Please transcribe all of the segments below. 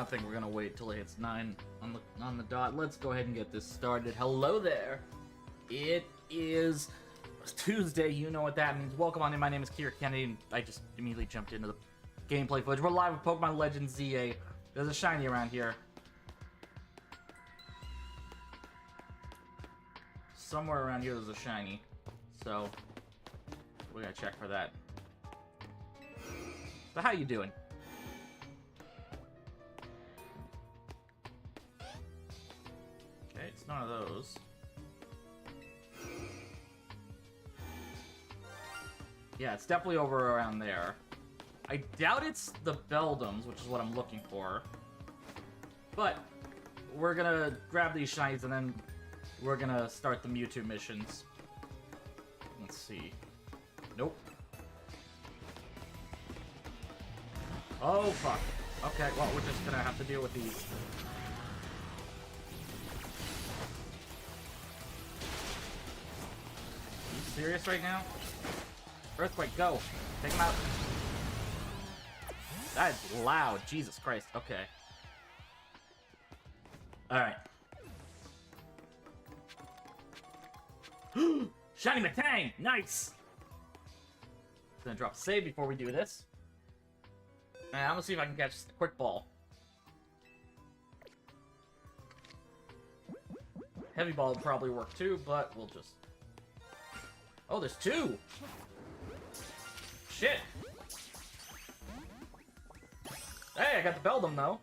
don't think we're gonna wait till it hits 9 on the dot. Let's go ahead and get this started. Hello there. It is Tuesday. You know what that means. Welcome on in. My name is Kira Kennedy, and I just immediately jumped into the gameplay footage. We're live with Pokemon Legends ZA. There's a shiny around here. Somewhere around here there's a shiny. So we gotta check for that. So how you doing? Okay, it's none of those. Yeah, it's definitely over around there. I doubt it's the Beldums, which is what I'm looking for. But we're gonna grab these shinies and then we're gonna start the Mewtwo missions. Let's see. Nope. Oh, fuck. Okay, well, we're just gonna have to deal with these. Are you serious right now? Earthquake, go! Take him out. That is loud. Jesus Christ. Okay. Alright. Shiny Metang! Nice! Gonna drop a save before we do this. And I'm gonna see if I can catch the quick ball. Heavy ball would probably work too, but we'll just... Oh, there's two! Shit! Hey, I got the Beldum though.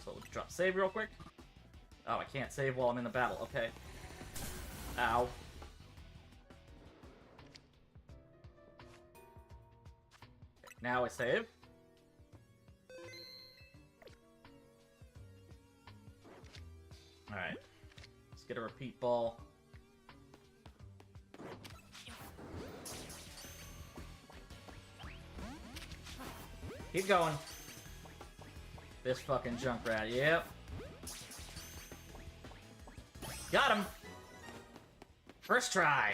So let's drop save real quick. Oh, I can't save while I'm in the battle. Okay. Ow. Okay, now I save. Alright. Let's get a repeat ball. Keep going. This fucking Junkrat, yep. Got him! First try!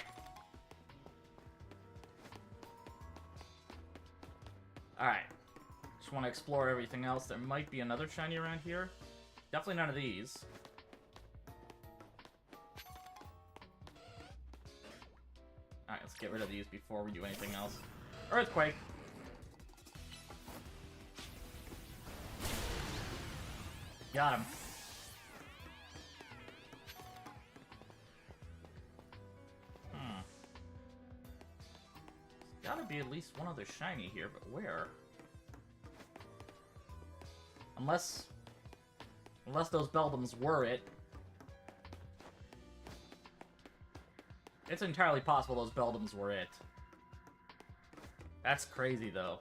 Alright. Just want to explore everything else. There might be another shiny around here. Definitely none of these. Alright, let's get rid of these before we do anything else. Earthquake! Got him. There's gotta be at least one other shiny here, but where? Unless those Beldums were it. It's entirely possible those Beldums were it. That's crazy, though.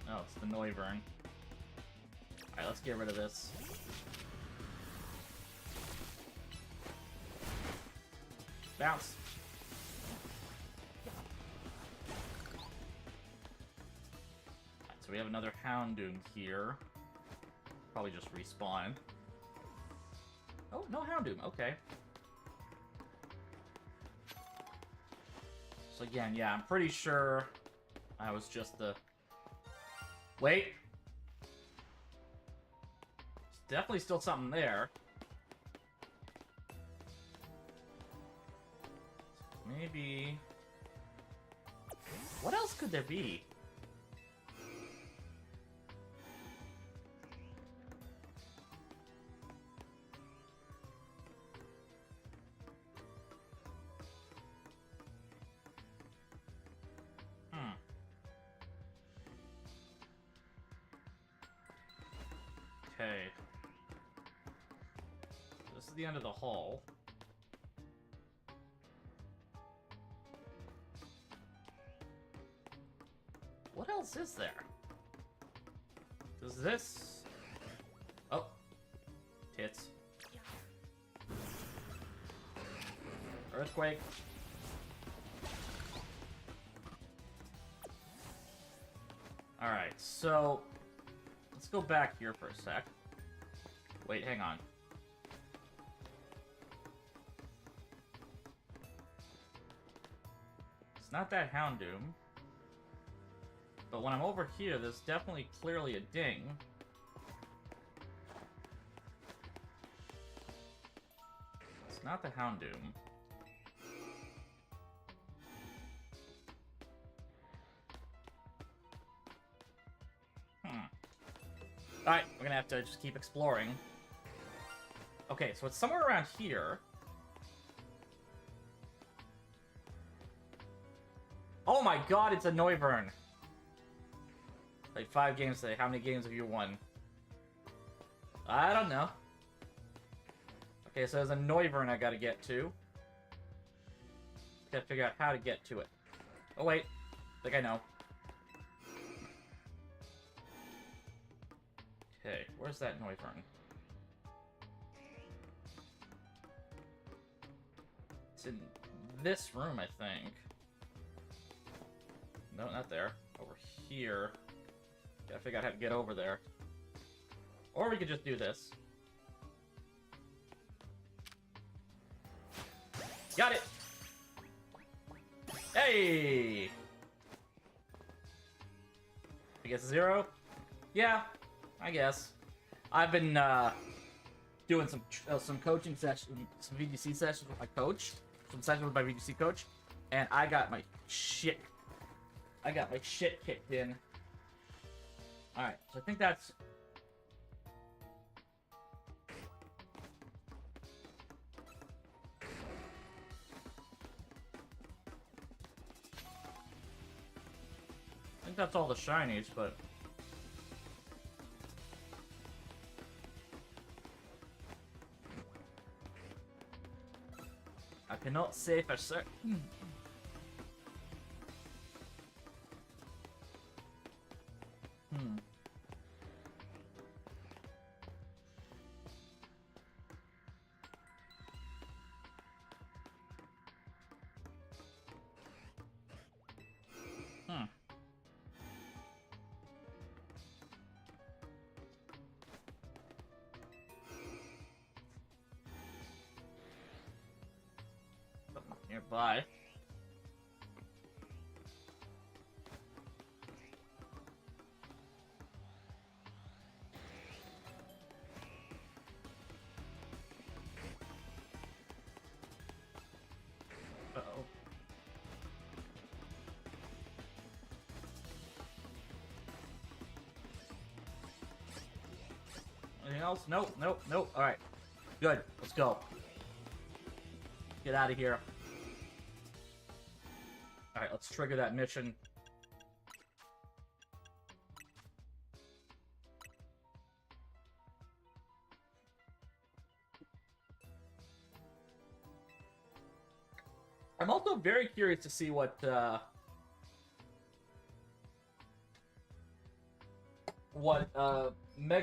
Oh, it's the Noivern. Alright, let's get rid of this. Bounce! Alright, so we have another Houndoom here. Probably just respawn. Oh, no Houndoom, okay. So again, yeah, I'm pretty sure I was just the... Wait. There's definitely still something there. Maybe... What else could there be? Okay. This is the end of the hall. What else is there? Does this... Oh. Tits. Earthquake. Alright, so... let's go back here for a sec. Wait, hang on. It's not that Houndoom. But when I'm over here, there's definitely clearly a ding. It's not the Houndoom. Alright, we're gonna have to just keep exploring. Okay, so it's somewhere around here. Oh my god, it's a Noivern! Like 5 games today. How many games have you won? I don't know. Okay, so there's a Noivern I gotta get to. Gotta figure out how to get to it. Oh wait, I think I know. Okay, where's that Noivern? It's in this room, I think. No, not there. Over here. Gotta figure out how to get over there. Or we could just do this. Got it! Hey! I guess 0? Yeah, I guess. I've been doing some coaching sessions, some VGC sessions with my coach, some sessions with my VGC coach, and I got my shit kicked in. All right, so I think that's. I think that's all the shinies, but. I cannot say for certain. Nearby. Uh-oh. Anything else? Nope, nope, nope. Alright. Good. Let's go. Get out of here. Alright, let's trigger that mission. I'm also very curious to see what Mega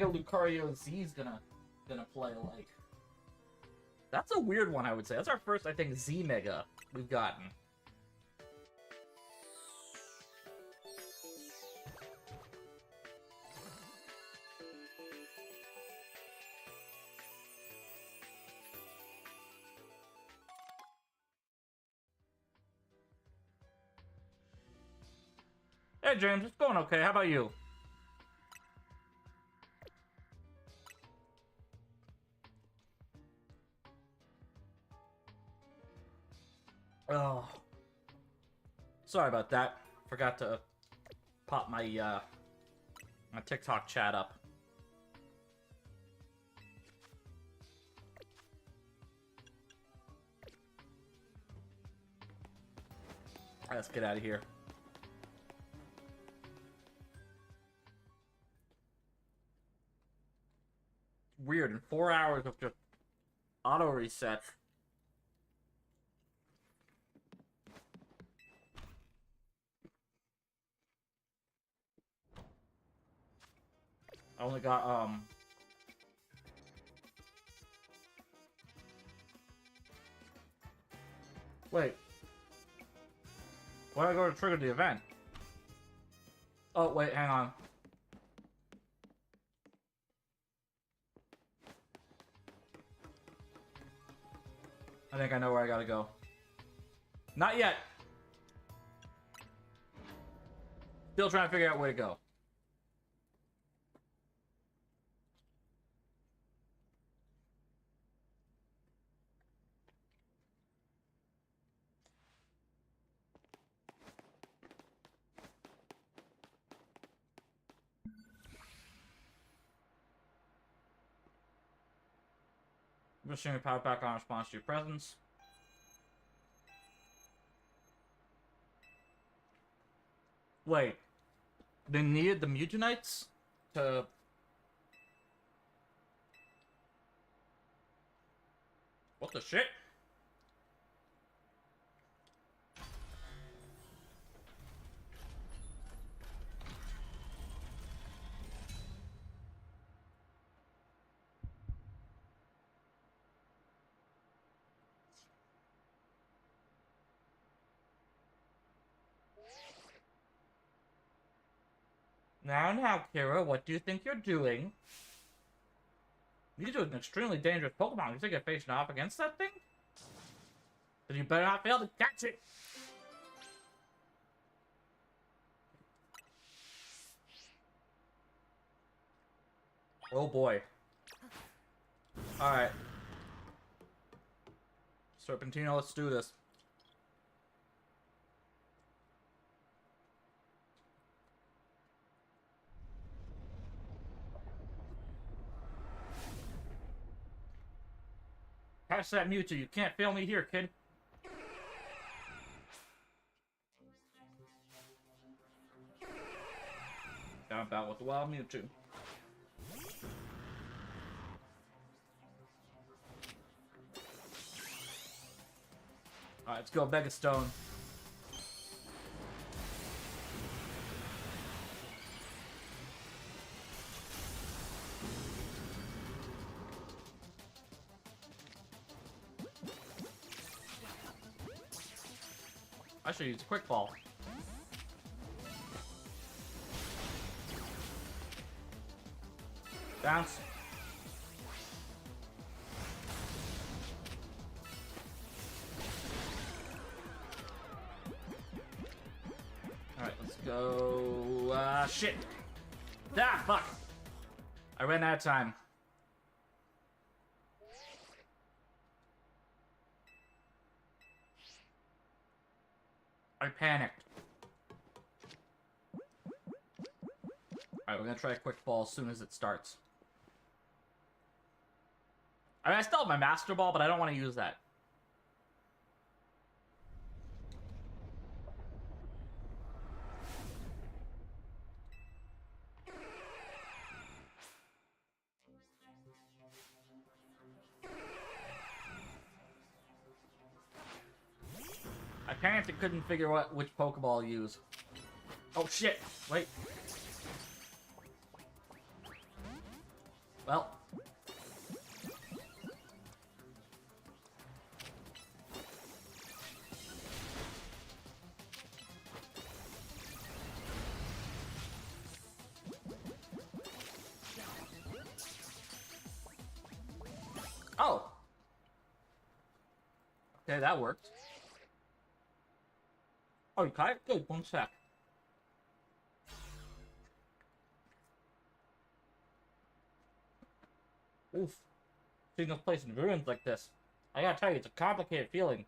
Lucario Z is gonna play like. That's a weird one, I would say. That's our first, I think, Z Mega we've gotten. Hey, James, it's going okay. How about you? Oh. Sorry about that. Forgot to pop my, my TikTok chat up. Alright, let's get out of here. Weird, in 4 hours of just auto reset. I only got wait. Why did I go to trigger the event? Oh, wait, hang on. I think I know where I gotta go. Not yet. Still trying to figure out where to go. Machine power back on response to your presence. Wait. They needed the Mewtwonites to... What the shit? Now, Kira, what do you think you're doing? Mewtwo is an extremely dangerous Pokemon. You think you're facing off against that thing? Then you better not fail to catch it! Oh boy. Alright. Serpentino, let's do this. Catch that Mewtwo, you can't fail me here, kid. Down about with the wild Mewtwo. Alright, let's go Mega Stone. I should use Quick Ball. Bounce. Alright, let's go. Shit. Ah, fuck. I ran out of time. I panicked. Alright, we're gonna try a Quick Ball as soon as it starts. I mean, I still have my Master Ball, but I don't want to use that. I panicked and couldn't figure out which Pokeball to use. Oh shit! Wait. Well. Oh! Okay, that worked. Oh, you caught it? Good, one sec. Oof. Seeing this place in ruins like this, I gotta tell you, it's a complicated feeling.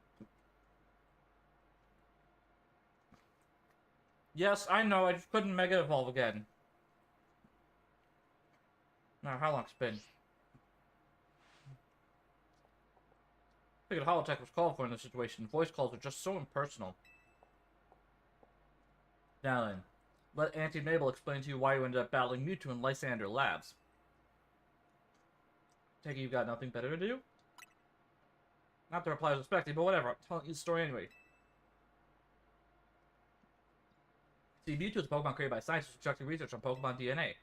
Yes, I know, I just couldn't Mega Evolve again. Now, how long it's been? I figured Holotech was called for in this situation. Voice calls are just so impersonal. Now then, let Auntie Mabel explain to you why you ended up battling Mewtwo in Lysandre Labs. Take it you've got nothing better to do? Not the reply I was expecting, but whatever. I'm telling you the story anyway. See, Mewtwo is a Pokemon created by scientists conducting research on Pokemon DNA. It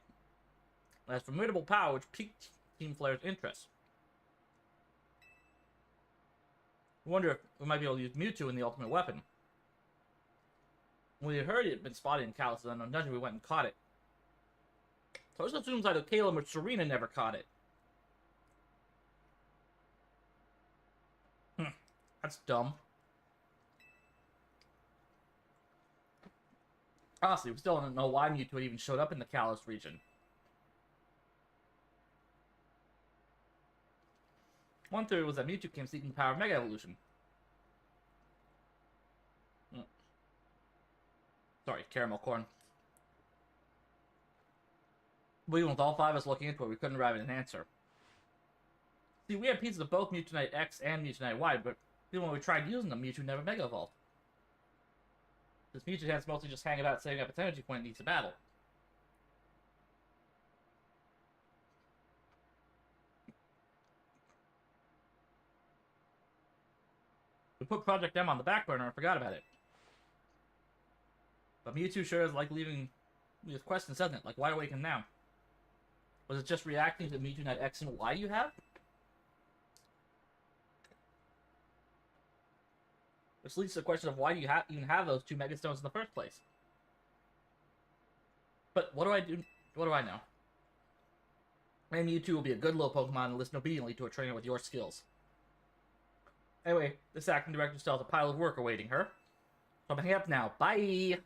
has formidable power, which piqued Team Flare's interest. I wonder if we might be able to use Mewtwo in the ultimate weapon. When we heard it had been spotted in Kalos' unknown dungeon, we went and caught it. So this assumes either Caleb or Serena never caught it. That's dumb. Honestly, we still don't know why Mewtwo even showed up in the Kalos region. One theory was that Mewtwo came seeking the power of Mega Evolution. Sorry, caramel corn. But even with all 5 of us looking into it, we couldn't arrive at an answer. See, we had pieces of both Mewtwonite X and Mewtwonite Y, but even when we tried using them, Mewtwo never Mega Evolved. This Mewtwo tends mostly just hang about saving up its energy when it needs to battle. We put Project M on the back burner and forgot about it. But Mewtwo sure is like leaving me with questions, doesn't it? Like, why awaken now? Was it just reacting to Mewtwonite X and Y you have? Which leads to the question of why do you even have those 2 Mega Stones in the first place? But what do I do? What do I know? Maybe Mewtwo will be a good little Pokemon and listen obediently to a trainer with your skills. Anyway, this acting director still has a pile of work awaiting her. So I'm hanging up now. Bye!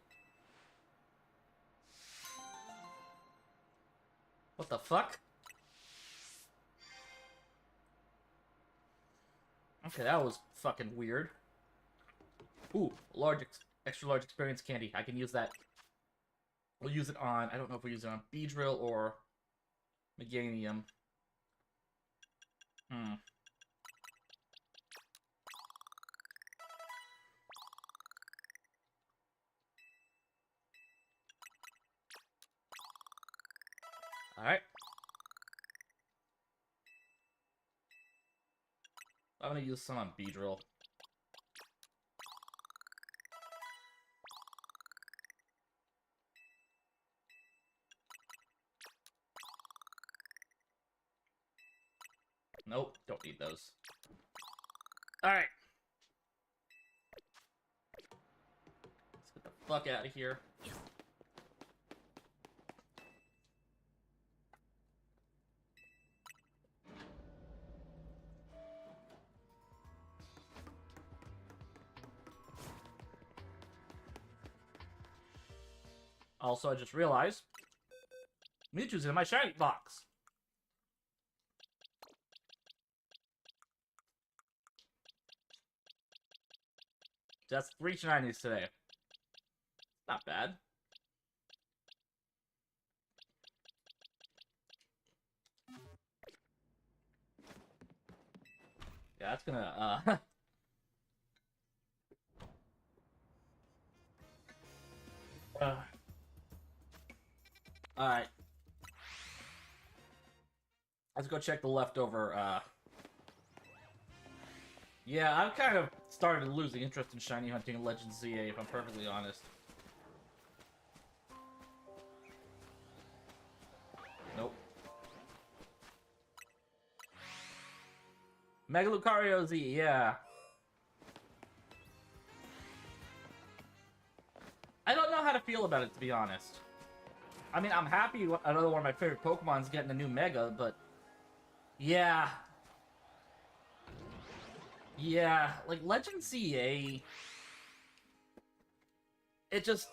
What the fuck? Okay, that was fucking weird. Ooh, extra large experience candy. I can use that. We'll use it on, I don't know if we use it on Beedrill or Meganium. Alright. I'm gonna use some on Beedrill. Nope, don't need those. Alright. Let's get the fuck out of here. Also, I just realized Mewtwo's in my shiny box. That's 3 shinies today. Not bad. Yeah, that's gonna, Alright. Let's go check the leftover, Yeah, I've kind of started losing interest in shiny hunting in Legends ZA, if I'm perfectly honest. Nope. Mega Lucario Z, yeah. I don't know how to feel about it, to be honest. I mean, I'm happy another one of my favorite Pokemon's getting a new Mega, but... Yeah. Yeah, like, Legend CA... It just...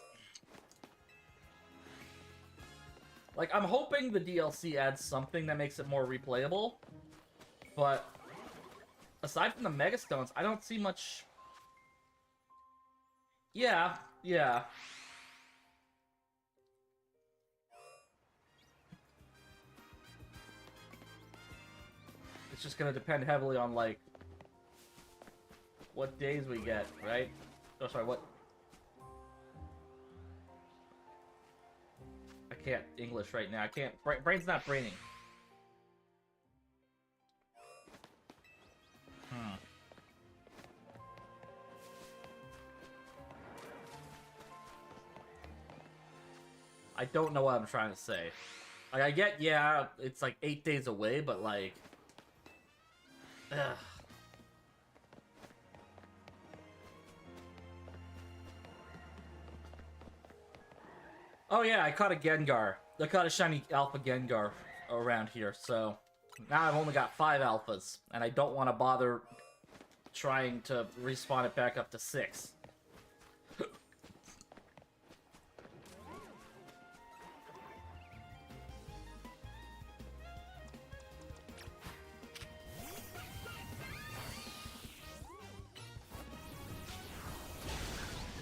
Like, I'm hoping the DLC adds something that makes it more replayable, but... Aside from the Mega Stones, I don't see much... Yeah. It's just gonna depend heavily on, like, what days we get, right? Oh, sorry, what? I can't English right now. I can't. Brain's not braining. I don't know what I'm trying to say. Like, I get, yeah, it's like 8 days away, but like... Ugh. Oh yeah, I caught a Gengar. I caught a shiny Alpha Gengar around here, so now I've only got 5 Alphas, and I don't want to bother trying to respawn it back up to 6.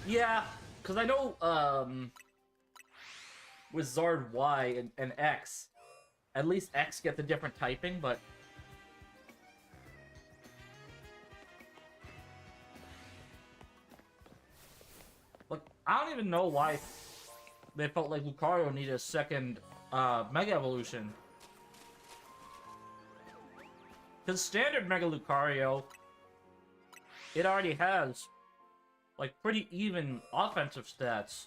Yeah, because I know, with Zard Y and X, at least X gets a different typing, but... Look, I don't even know why they felt like Lucario needed a second, Mega Evolution. Because standard Mega Lucario, it already has, like, pretty even offensive stats.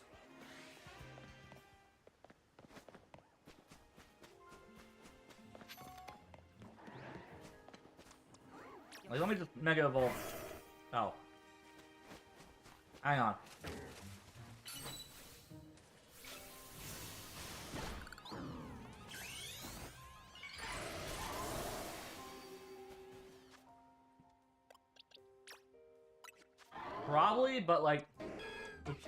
Like, let me just Mega Evolve. Oh. Hang on. Probably, but like... Oops.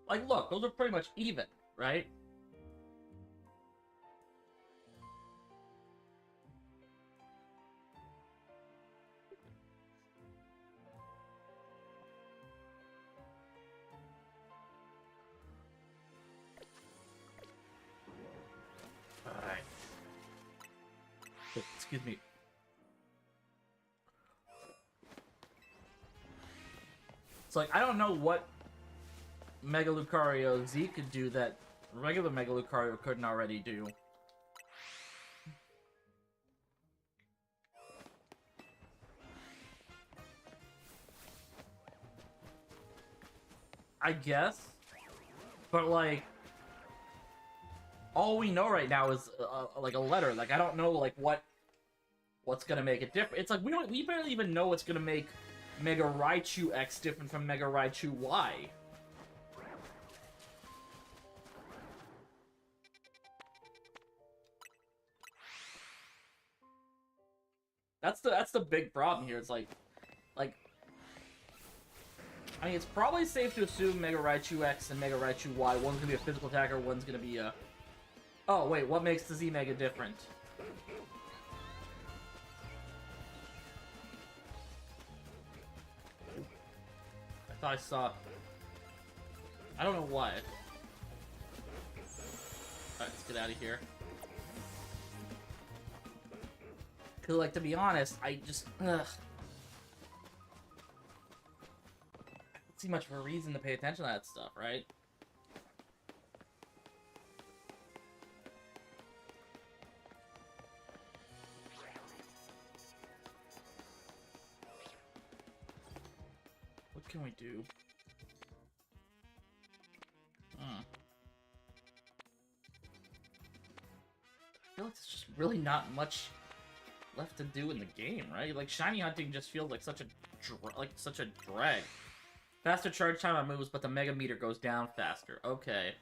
Like, look, those are pretty much even, right? Alright. Excuse me. It's like, I don't know what Mega Lucario Z could do that regular Mega Lucario couldn't already do. I guess. But, like, all we know right now is, like, a letter. Like, I don't know, like, what's gonna make it different. It's like, we barely even know what's gonna make Mega Raichu X different from Mega Raichu Y. That's the big problem here. It's like, I mean, it's probably safe to assume Mega Raichu X and Mega Raichu Y, one's gonna be a physical attacker, one's gonna be a... Oh, wait, what makes the Z Mega different? I thought I saw... I don't know why. Alright, let's get out of here. Cause, like, to be honest, I just... Ugh. I don't see much of a reason to pay attention to that stuff, right? What can we do? I feel like there's just really not much left to do in the game, right? Like, shiny hunting just feels like such a drag. Faster charge time on moves, but the Mega Meter goes down faster. Okay.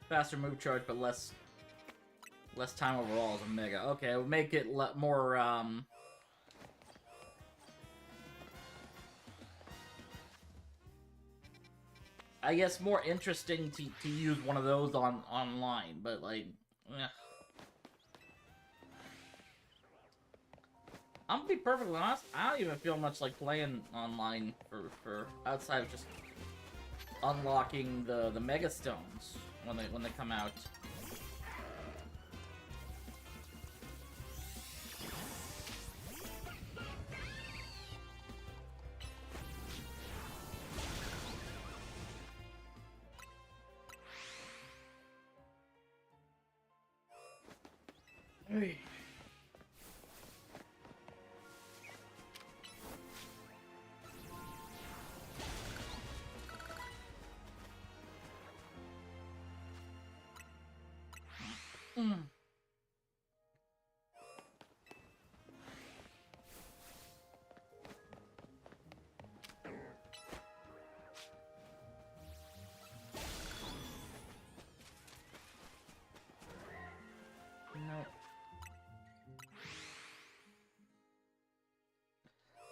Faster move charge, but less time overall as a Mega. Okay, it would make it more, I guess more interesting to use one of those online, but like, eh. I'm gonna be perfectly honest, I don't even feel much like playing online for outside of just unlocking the Mega Stones when they come out. Hey. No.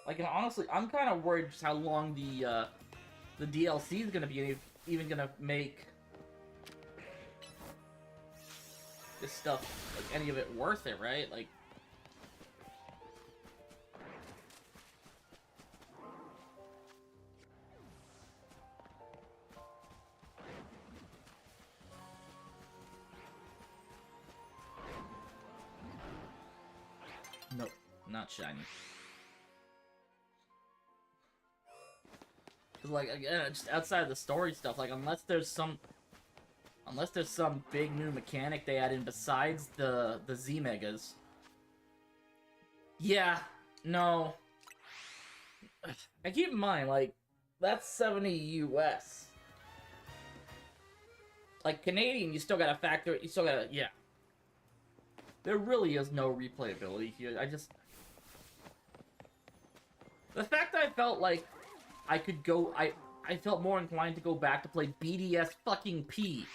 Like, and honestly, I'm kind of worried just how long the DLC is gonna be even gonna make this stuff, like, any of it worth it, right? Like, nope, not shiny. Cause, like, again, just outside of the story stuff, like, unless there's some big new mechanic they add in besides the Z-Megas. Yeah, no. And keep in mind, like, that's 70 US. Like, Canadian, you still gotta factor, you still gotta, yeah. There really is no replayability here. The fact that I felt like I could go, I felt more inclined to go back to play BDS fucking P.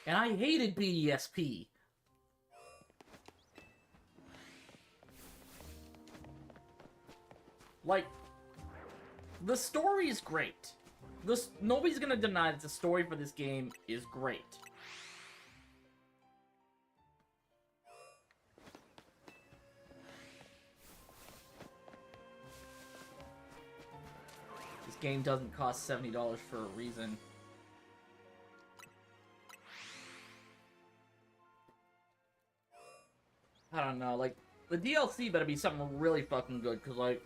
And I hated BDSP. Like, the story is great. Nobody's gonna deny that the story for this game is great. This game doesn't cost $70 for a reason. I don't know, like, the DLC better be something really fucking good, because, like...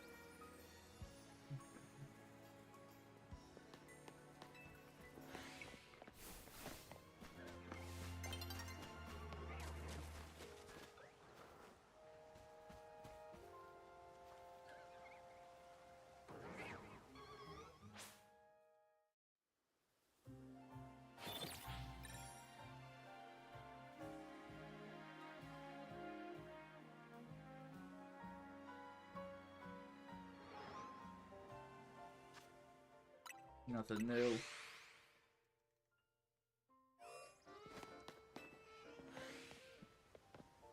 Nothing new.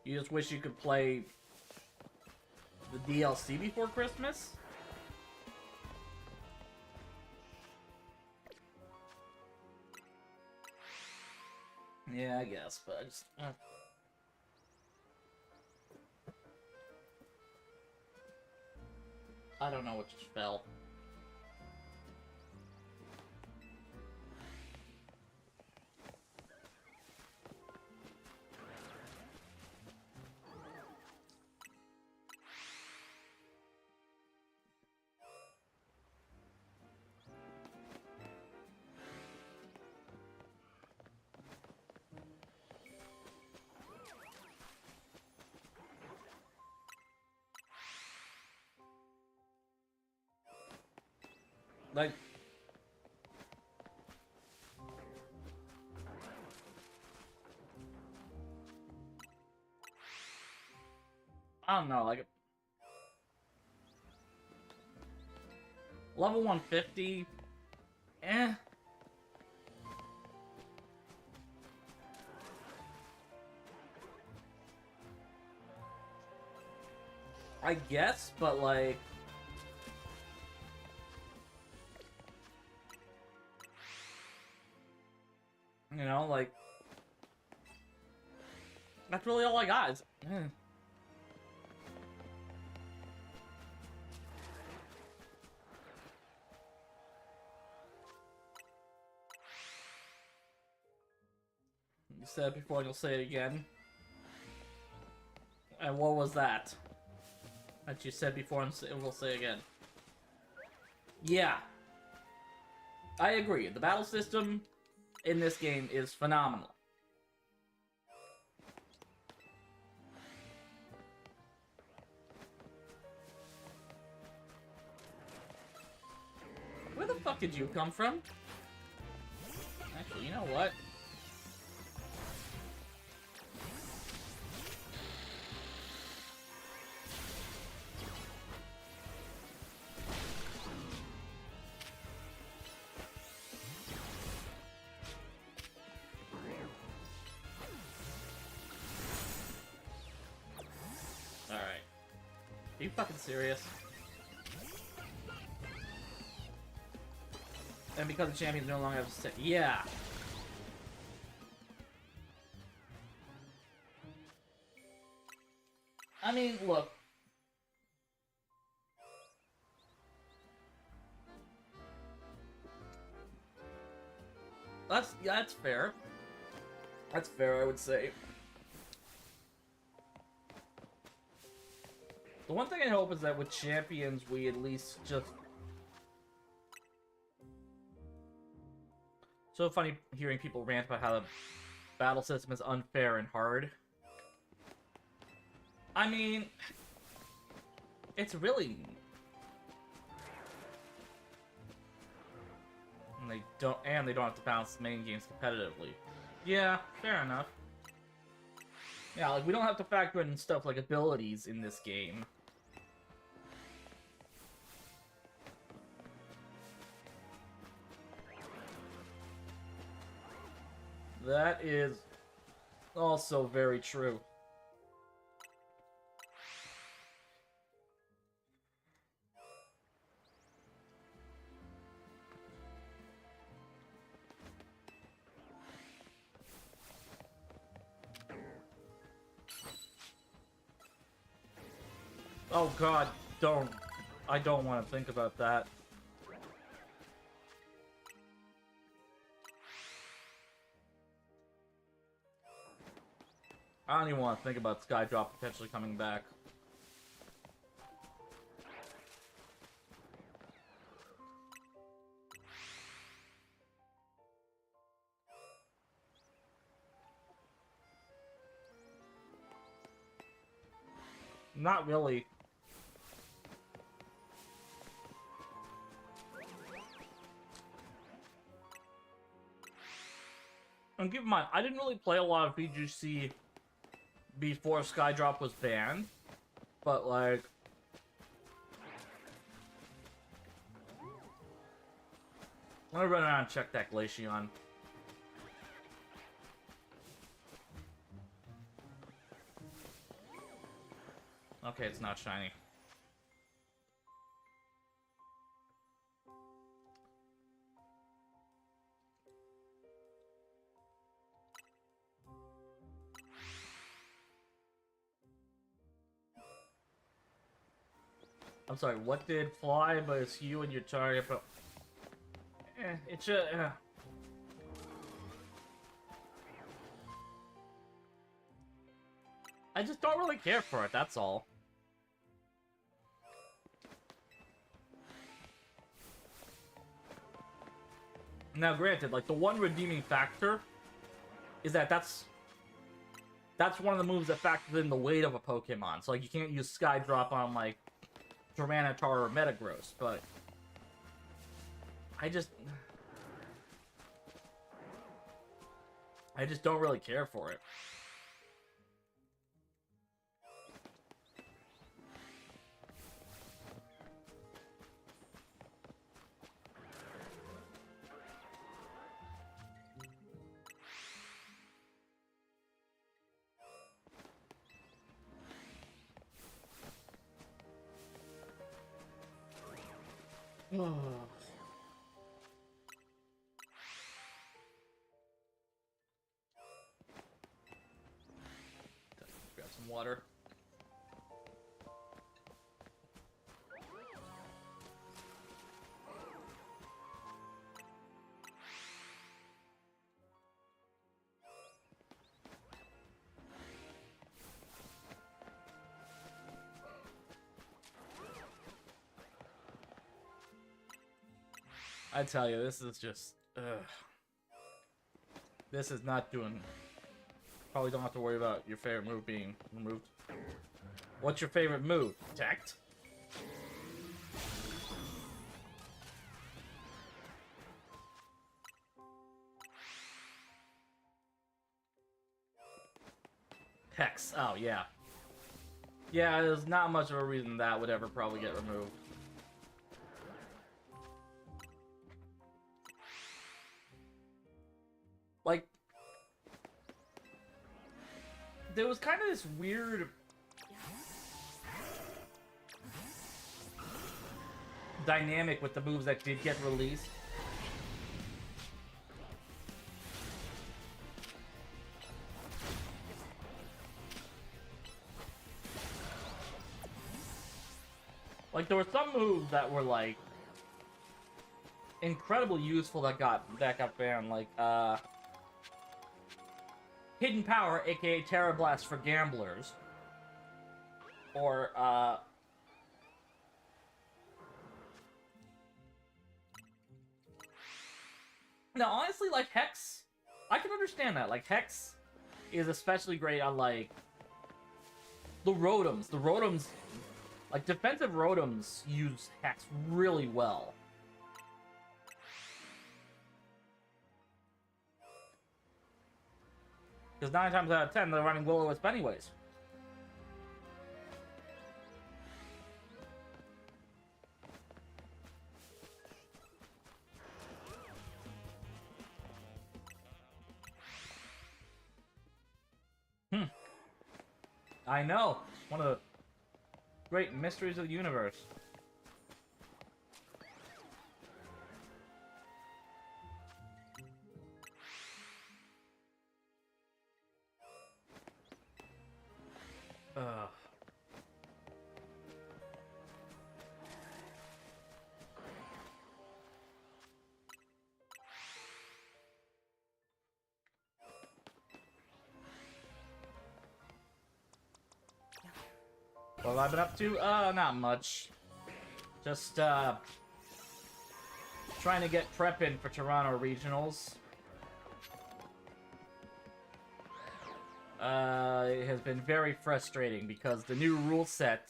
You just wish you could play the DLC before Christmas? Yeah, I guess, but I just... I don't know what just fell. Like... I don't know, like... Level 150... Eh... I guess, but like... You know, like... That's really all I got. Is, You said it before, you'll say it again. And what was that? That you said before and we'll say again. Yeah. I agree. The battle system in this game is phenomenal. Where the fuck did you come from? Actually, you know what? you fucking serious? And because the champions no longer have to sit. Yeah. I mean, look. That's fair. That's fair, I would say. The one thing I hope is that with champions, we at least just... So funny hearing people rant about how the battle system is unfair and hard. I mean... It's really... And they don't have to balance main games competitively. Yeah, fair enough. Yeah, like, we don't have to factor in stuff like abilities in this game. That is also very true. Oh god, don't. I don't want to think about that. I don't even want to think about Skydrop potentially coming back. Not really. And keep in mind, I didn't really play a lot of VGC before Skydrop was banned, but like... Let me run around and check that Glaceon. Okay, it's not shiny. I'm sorry, what did fly, but it's you and your target, but... it should... I just don't really care for it, that's all. Now, granted, like, the one redeeming factor is that that's one of the moves that factors in the weight of a Pokemon. So, like, you can't use Skydrop on, like, Tyranitar or Metagross, but... I just don't really care for it. Grab some water. I tell you, this is just... This is not doing... Probably don't have to worry about your favorite move being removed. What's your favorite move? Protect? Hex. Oh, yeah. Yeah, there's not much of a reason that would ever probably get removed. Like, there was kind of this weird... dynamic with the moves that did get released. Like, there were some moves that were, like, incredibly useful that got banned, like, Hidden Power, aka Terra Blast for gamblers. Or, now, honestly, like, Hex, I can understand that. Like, Hex is especially great on, like, the Rotoms. The Rotoms, like, defensive Rotoms use Hex really well. Because 9 times out of 10, they're running Will-O-Wisp anyways. I know. One of the great mysteries of the universe. What have I been up to? Not much. Just, trying to get prep in for Toronto Regionals. It has been very frustrating because the new rule set,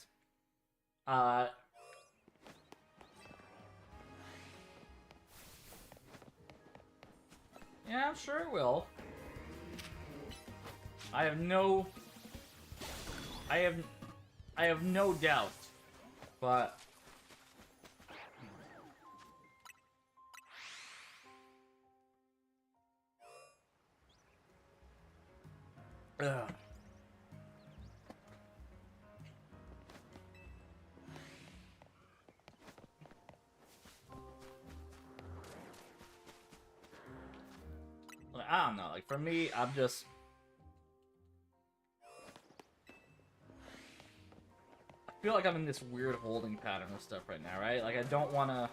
yeah, I'm sure it will. I have no doubt, but ugh. I don't know, like, for me, I'm just... I feel like I'm in this weird holding pattern of stuff right now, right? Like, I don't want to...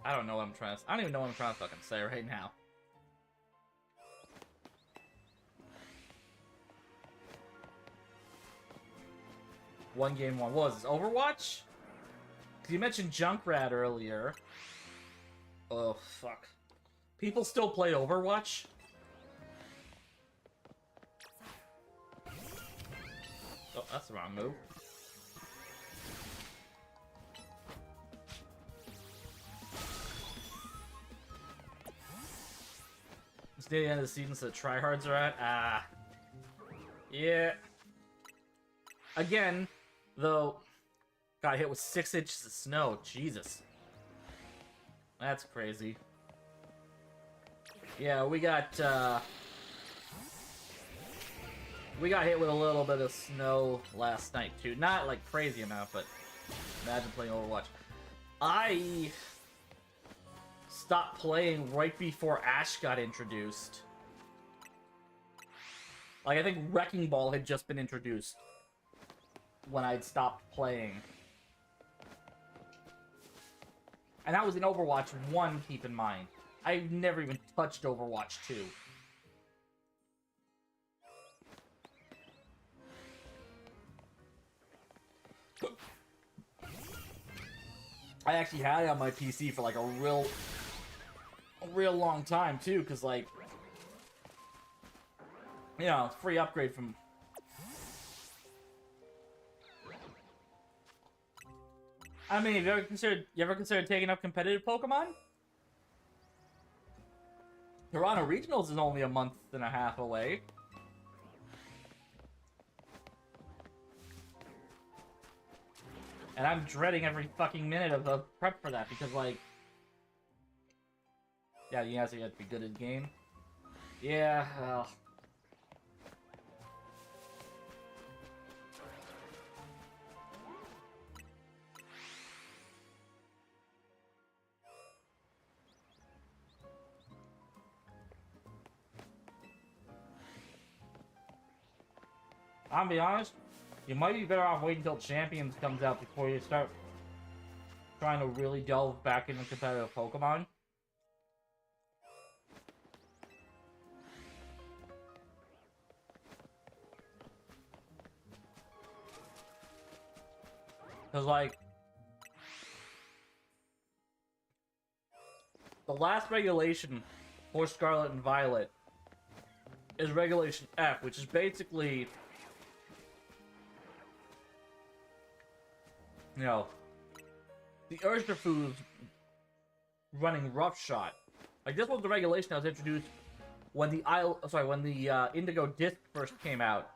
I don't know what I'm trying to... I don't even know what I'm trying to fucking say right now. One game one. What was this? Overwatch? Because you mentioned Junkrat earlier. Oh, fuck. People still play Overwatch? Oh, that's the wrong move. It's near the end of the season, so the tryhards are at. Ah. Yeah. Again, though, got hit with 6 inches of snow. Jesus. That's crazy. Yeah, we got hit with a little bit of snow last night, too. Not, like, crazy amount, but imagine playing Overwatch. I stopped playing right before Ash got introduced. Like, I think Wrecking Ball had just been introduced when I'd stopped playing. And that was in Overwatch 1, keep in mind. I've never even touched Overwatch 2. I actually had it on my PC for like a real long time too, because like, you know, free upgrade from. I mean, have you ever considered taking up competitive Pokemon? Toronto Regionals is only a month and a half away. And I'm dreading every fucking minute of the prep for that, because, like... Yeah, you guys have to be good at the game. Yeah, well... I'll be honest, you might be better off waiting until Champions comes out before you start trying to really delve back into competitive Pokemon. Because, like, the last regulation for Scarlet and Violet is Regulation F, which is basically, you know, the Urshifu's running roughshod. Like, this was the regulation that was introduced when the Indigo Disc first came out.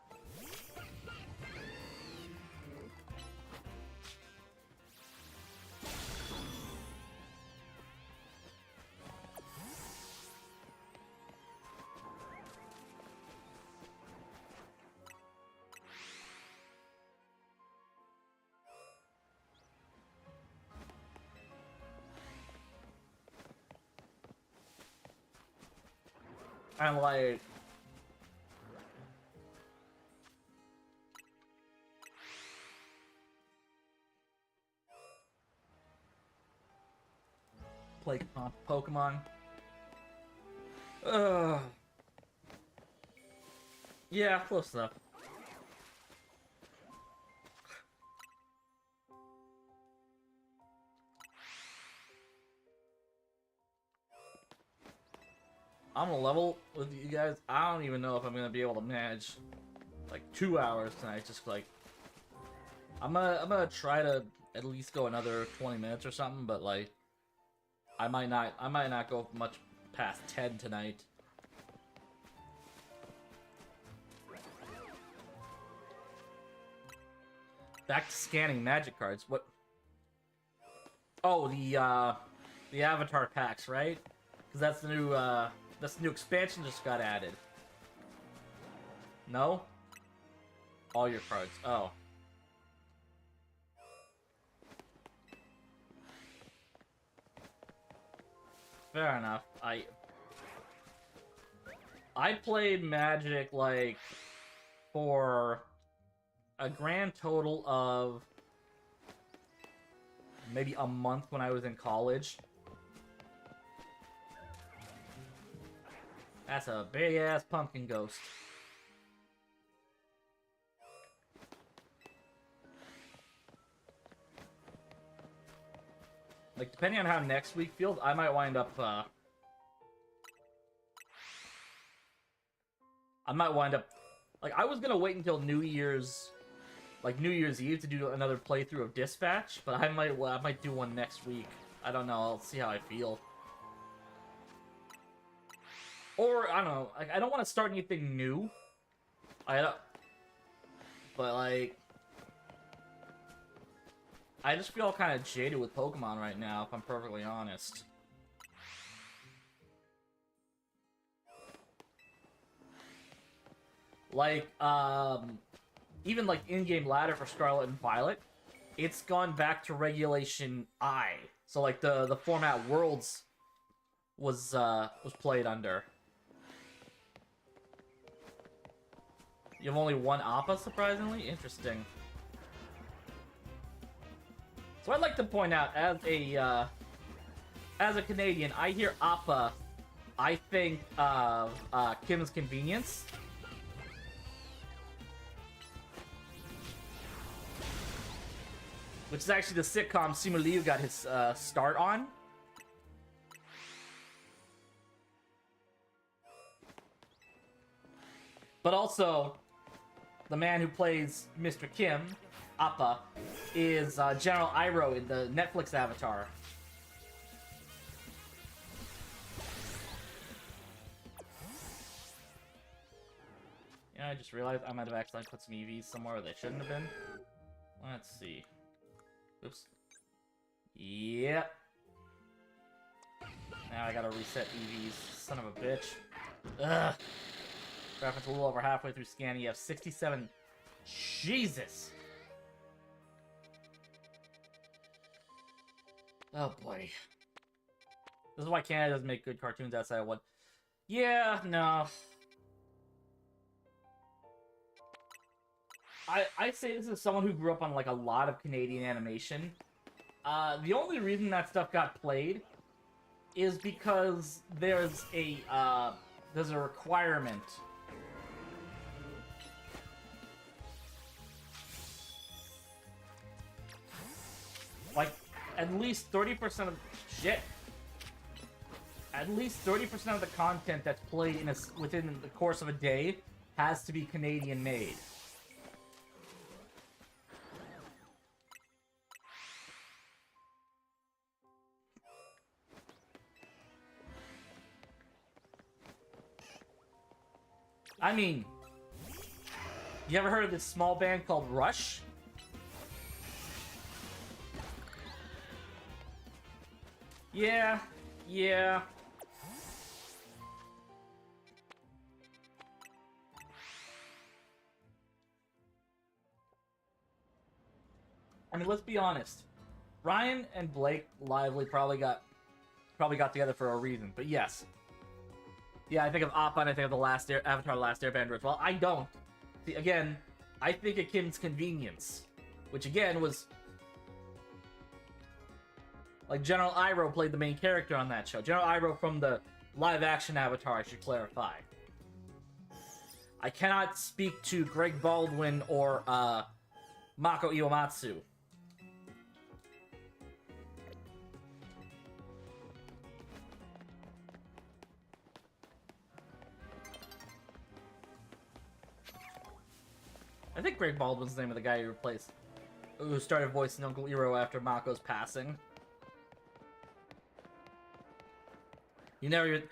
And like, play Pokemon. Yeah, close enough. I'm gonna level with you guys. I don't even know if I'm gonna be able to manage like 2 hours tonight. Just like I'm gonna try to at least go another 20 minutes or something, but like I might not go much past 10 tonight. Back to scanning magic cards. What? Oh, the avatar packs, right? Because that's the new expansion just got added. No? All your cards. Oh. Fair enough. I played Magic, like, for a grand total of maybe a month when I was in college. That's a big-ass pumpkin ghost. Like, depending on how next week feels, I might wind up, like, I was gonna wait until New Year's Eve to do another playthrough of Dispatch, but I might do one next week. I don't know, I'll see how I feel. Or, I don't know, like, I don't want to start anything new. But, like, I just feel kind of jaded with Pokemon right now, if I'm perfectly honest. Like, even, like, in-game ladder for Scarlet and Violet, it's gone back to Regulation I. So, like, the format Worlds was played under. You have only one Appa, surprisingly? Interesting. So I'd like to point out, as a Canadian, I hear Appa, I think of Kim's Convenience. Which is actually the sitcom Simu Liu got his start on. But also, the man who plays Mr. Kim, Appa, is General Iroh in the Netflix Avatar. Yeah, I just realized I might have accidentally put some EVs somewhere where they shouldn't have been. Let's see. Oops. Yep. Now I gotta reset EVs. Son of a bitch. Ugh. Graphics a little over halfway through scanning. You have 67. Jesus. Oh boy. This is why Canada doesn't make good cartoons outside of one. Yeah, no. I say this as someone who grew up on like a lot of Canadian animation. The only reason that stuff got played is because there's a requirement. Like, at least 30% of shit. At least 30% of the content that's played within the course of a day has to be Canadian made. I mean, you ever heard of this small band called Rush? Yeah. I mean, let's be honest. Ryan and Blake Lively probably got together for a reason, but yes. Yeah, I think of Appa and I think of Avatar: The Last Airbender as well. I don't. See, again, I think of Kim's Convenience, which again was like General Iroh played the main character on that show. General Iroh from the live-action Avatar, I should clarify. I cannot speak to Greg Baldwin or Mako Iwamatsu. I think Greg Baldwin's the name of the guy who started voicing Uncle Iroh after Mako's passing. You never even...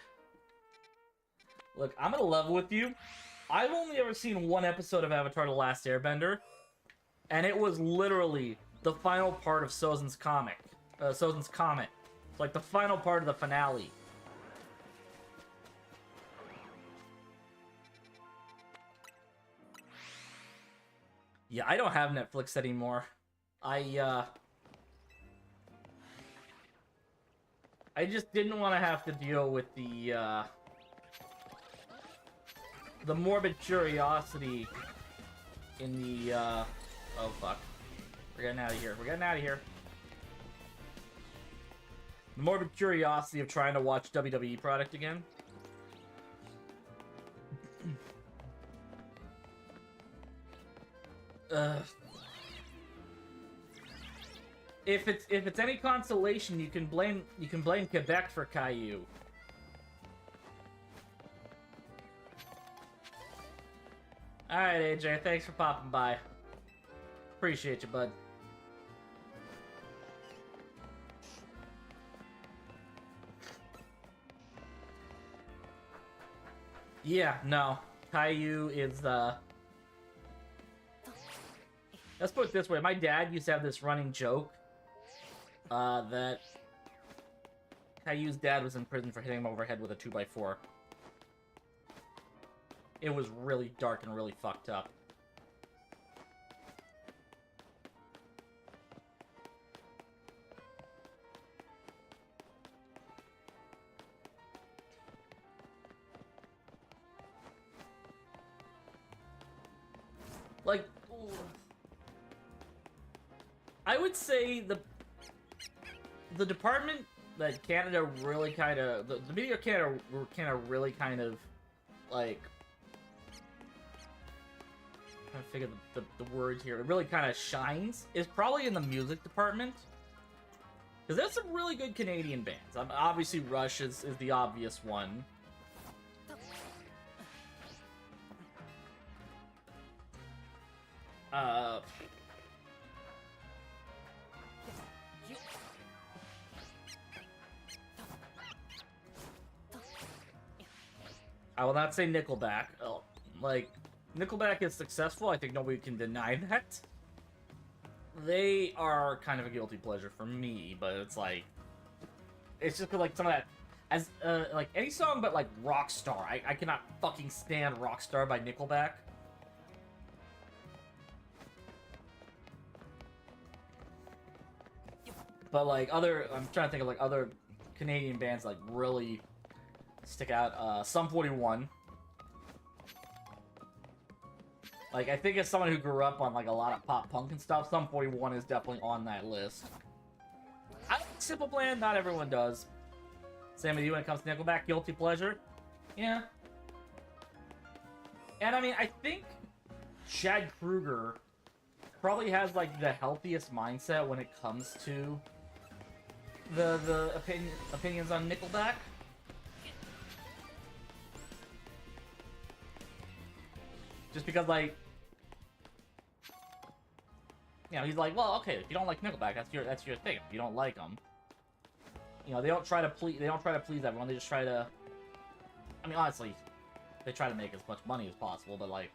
Look, I'm gonna level with you. I've only ever seen one episode of Avatar: The Last Airbender, and it was literally the final part of Sozin's comet. It's like the final part of the finale. Yeah, I don't have Netflix anymore. I just didn't want to have to deal with the morbid curiosity in the, oh fuck. We're getting out of here. The morbid curiosity of trying to watch WWE product again. If it's any consolation, you can blame Quebec for Caillou. Alright, AJ, thanks for popping by. Appreciate you, bud. Yeah, no. Caillou is, let's put it this way. My dad used to have this running joke, that Caillou's dad was in prison for hitting him over the head with a 2x4. It was really dark and really fucked up. Like, I would say the department that Canada really kind of... The media Canada really kind of, like... I'm trying to figure the words here. It really kind of shines is probably in the music department. Because there's some really good Canadian bands. Obviously, Rush is the obvious one. I will not say Nickelback. Like, Nickelback is successful. I think nobody can deny that. They are kind of a guilty pleasure for me, but it's like... It's just like some of that... As, like, any song but, like, Rockstar. I cannot fucking stand Rockstar by Nickelback. But, like, I'm trying to think of, like, other Canadian bands, like, really stick out. Sum 41. Like, I think as someone who grew up on, like, a lot of pop punk and stuff, Sum 41 is definitely on that list. I like Simple Plan, not everyone does. Same with you when it comes to Nickelback, Guilty Pleasure. Yeah. And, I mean, I think Chad Kroeger probably has, like, the healthiest mindset when it comes to the opinions on Nickelback. Just because, like, you know, he's like, well, okay, if you don't like Nickelback, that's your thing. If you don't like them, you know, they don't try to please everyone. They just try to, I mean, honestly, they try to make as much money as possible, but like,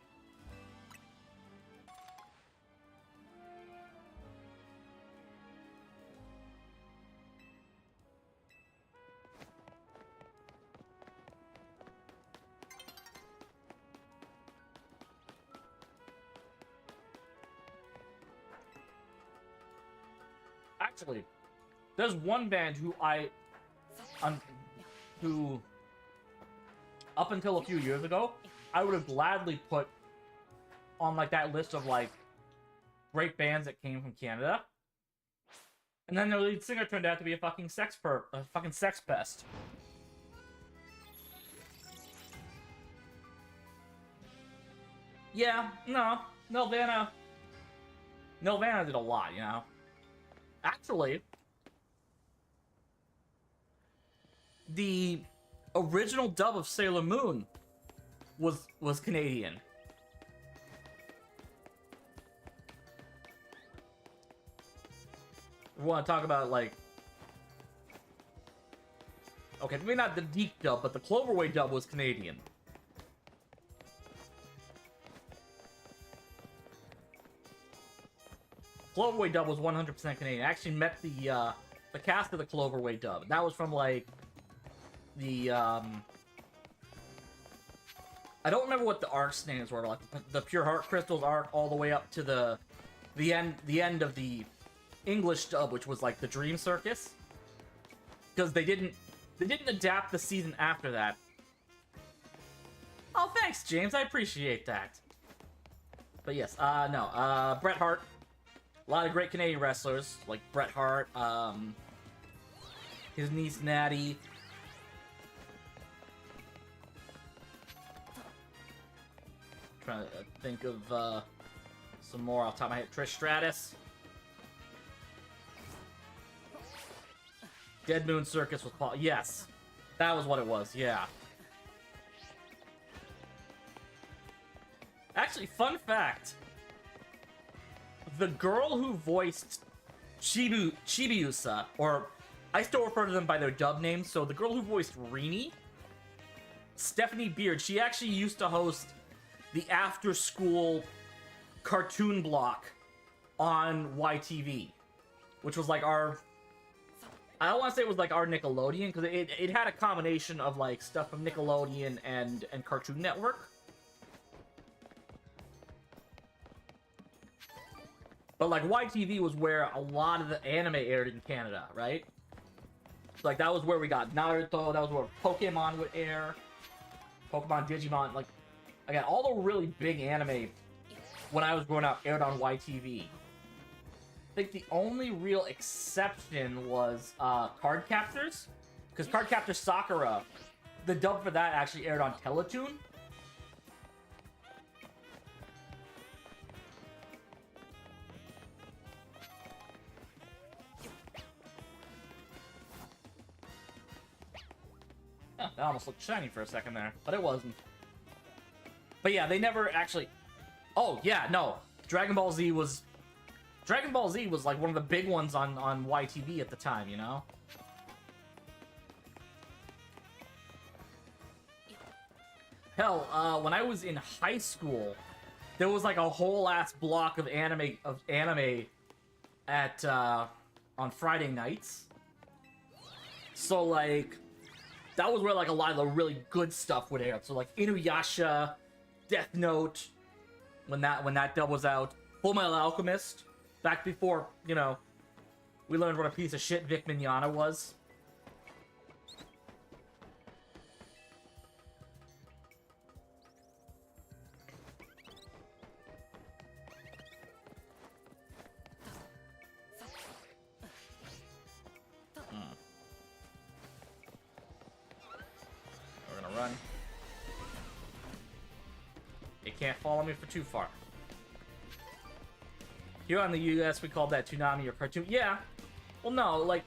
actually, there's one band who who, up until a few years ago, I would have gladly put on, like, that list of, like, great bands that came from Canada. And then their lead singer turned out to be a fucking sex pest. Yeah, no, Nelvana did a lot, you know. Actually, the original dub of Sailor Moon was Canadian. We want to talk about, like, okay, maybe not the deep dub, but the Cloverway dub was Canadian. Cloverway dub was 100% Canadian. I actually met the cast of the Cloverway dub. That was from, like, the, I don't remember what the arcs names were, like, the Pure Heart Crystals arc all the way up to the end of the English dub, which was, like, the Dream Circus. Because they didn't adapt the season after that. Oh, thanks, James. I appreciate that. But yes, no, Bret Hart. A lot of great Canadian wrestlers, like Bret Hart, his niece Natty. Trying to think of some more off the top of my head. Trish Stratus. Dead Moon Circus with Paul. Yes, that was what it was. Yeah. Actually, fun fact. The girl who voiced Chibiusa, or I still refer to them by their dub names, so the girl who voiced Rini, Stephanie Beard, she actually used to host the after-school cartoon block on YTV, which was like our, I don't want to say it was like our Nickelodeon, because it had a combination of like stuff from Nickelodeon and Cartoon Network. But, like, YTV was where a lot of the anime aired in Canada, right? Like, that was where we got Naruto, that was where Pokemon would air. Pokemon, Digimon, like, again, all the really big anime, when I was growing up, aired on YTV. I think the only real exception was Card Captors. Because Card Captor Sakura, the dub for that actually aired on Teletoon. That almost looked shiny for a second there, but it wasn't. But yeah, they never actually... Oh, yeah, no. Dragon Ball Z was like one of the big ones on YTV at the time, you know? Hell, when I was in high school, there was like a whole ass block of anime at on Friday nights. So like that was where like a lot of the really good stuff would air. So like Inuyasha, Death Note, when that dub was out, Fullmetal Alchemist, back before, you know, we learned what a piece of shit Vic Mignogna was. can't follow me for too far. Here on the US, we call that Toonami or cartoon. Yeah. Well, no, like,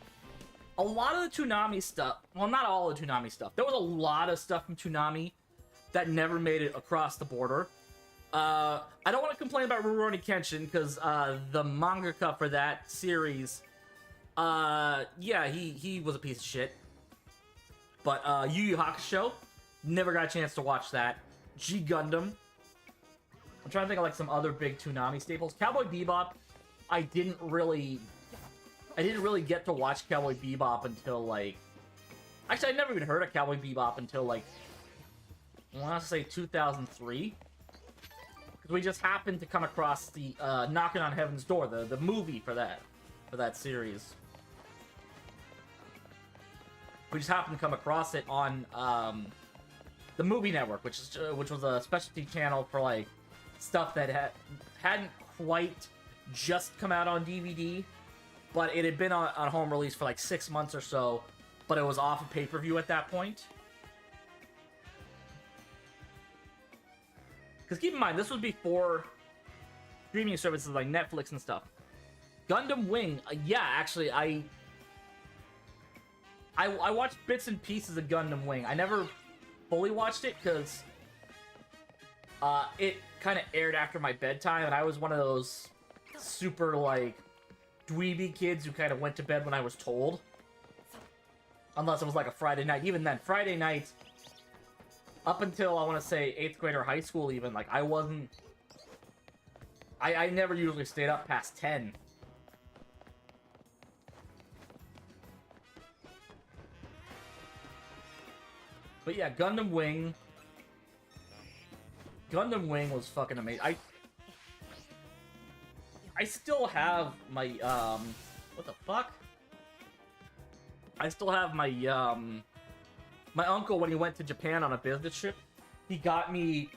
a lot of the Toonami stuff... Well, not all the Toonami stuff. There was a lot of stuff from Toonami that never made it across the border. I don't want to complain about Rurouni Kenshin, because the mangaka for that series... yeah, he was a piece of shit. But, Yu Yu Hakusho, never got a chance to watch that. G Gundam. I'm trying to think of, like, some other big Toonami staples. Cowboy Bebop, I didn't really get to watch Cowboy Bebop until, like... Actually, I never even heard of Cowboy Bebop until, like... I want to say 2003. Because we just happened to come across the, Knocking on Heaven's Door, the movie for that series. We just happened to come across it on, the Movie Network, which was a specialty channel for, like, stuff that hadn't quite just come out on DVD, but it had been on home release for like 6 months or so, but it was off of pay-per-view at that point. Because keep in mind, this was before streaming services like Netflix and stuff. Gundam Wing, yeah, actually, I watched bits and pieces of Gundam Wing. I never fully watched it because it kind of aired after my bedtime, and I was one of those super, like, dweeby kids who kind of went to bed when I was told. Unless it was like a Friday night. Even then, Friday night, up until, I want to say, 8th grade or high school even, like, I wasn't... I never usually stayed up past 10. But yeah, Gundam Wing... Gundam Wing was fucking amazing. I still have my, what the fuck? I still have my, my uncle, when he went to Japan on a business trip, he got me...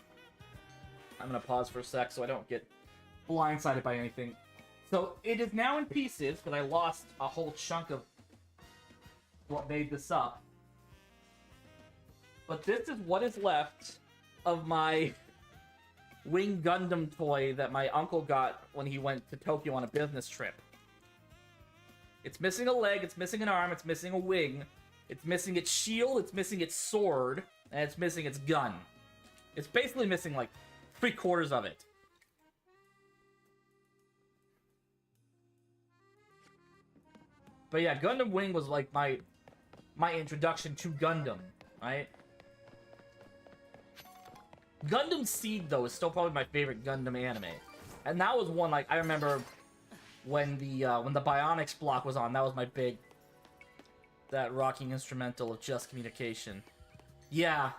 I'm gonna pause for a sec so I don't get blindsided by anything. So, it is now in pieces, because I lost a whole chunk of what made this up. But this is what is left of my Wing Gundam toy that my uncle got when he went to Tokyo on a business trip. It's missing a leg, it's missing an arm, it's missing a wing, it's missing its shield, it's missing its sword, and it's missing its gun. It's basically missing, like, 3/4 of it. But yeah, Gundam Wing was, like, my introduction to Gundam, right? Gundam Seed, though, is still probably my favorite Gundam anime. And that was one, like, I remember when the Bionics block was on, that was my big... That rocking instrumental of Just Communication. Yeah,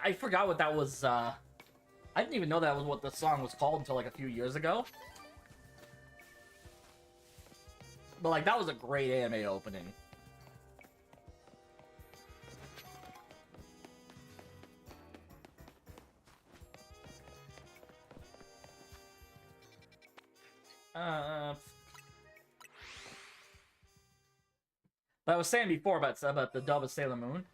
I forgot what that was, I didn't even know that was what the song was called until, like, a few years ago. But, like, that was a great anime opening. But I was saying before about the dub of Sailor Moon.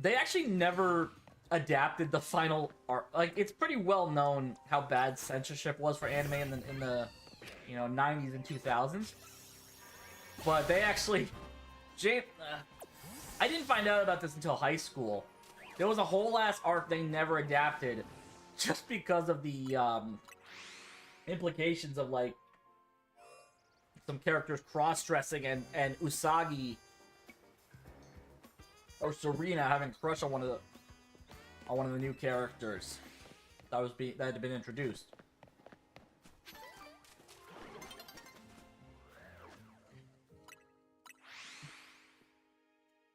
They actually never adapted the final art. Like, it's pretty well known how bad censorship was for anime in the you know, 90s and 2000s. But they actually... I didn't find out about this until high school. There was a whole ass arc they never adapted just because of the implications of, like, some characters cross-dressing and Usagi or Serena having a crush on one of the new characters that had been introduced.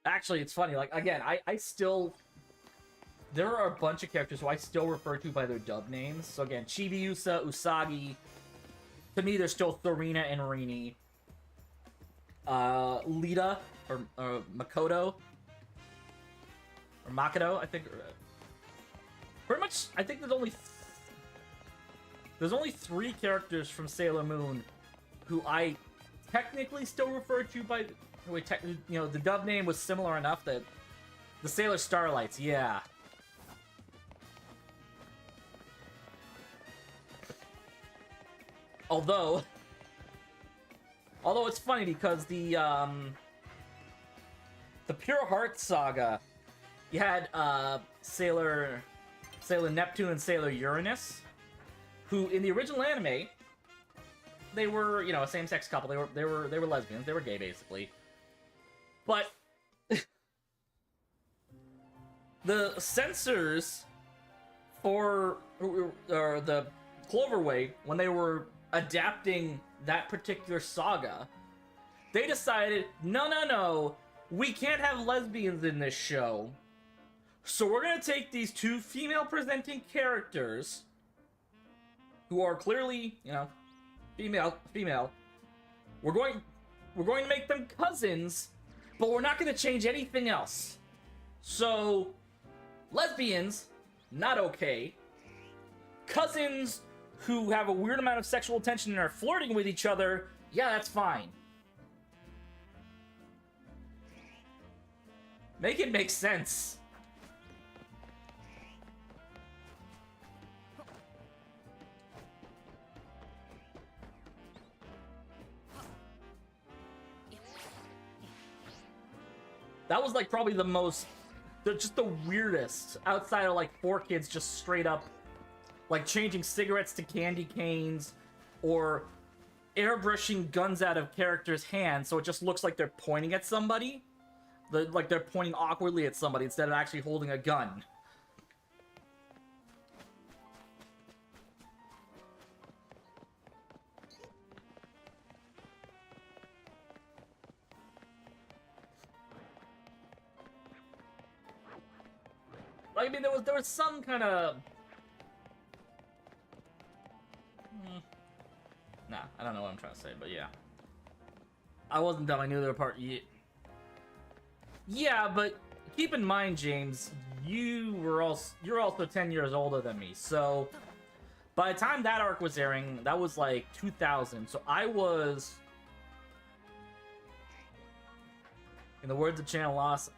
Actually, it's funny, like, again, I still... There are a bunch of characters who I still refer to by their dub names. So again, Chibiusa, Usagi. To me, they're still Serena and Rini. Lita, or Makoto. Or Makoto, I think. Pretty much, I think there's only 3 characters from Sailor Moon who I technically still refer to by... You know, the dub name was similar enough that... The Sailor Starlights, yeah. Although it's funny because the Pure Heart Saga, you had Sailor Neptune and Sailor Uranus, who in the original anime, they were, you know, a same-sex couple. They were lesbians. They were gay, basically. But the censors for the Cloverway, when they were adapting that particular saga, they decided, no, we can't have lesbians in this show. So we're gonna take these two female-presenting characters, who are clearly, you know, female. We're going to make them cousins, but we're not gonna change anything else. So, lesbians, not okay. Cousins who have a weird amount of sexual tension and are flirting with each other, yeah, that's fine. Make it make sense. That was like probably the most, just the weirdest, outside of like 4Kids just straight up like changing cigarettes to candy canes or airbrushing guns out of characters' hands so it just looks like they're pointing at somebody. Like they're pointing awkwardly at somebody instead of actually holding a gun. Like, I mean, there was some kind of... Nah, I don't know what I'm trying to say, but yeah. I wasn't dumb, I knew they were part... Yeah, but keep in mind, James, you're also 10 years older than me, so... By the time that arc was airing, that was like 2000, so I was... In the words of Channel Awesome...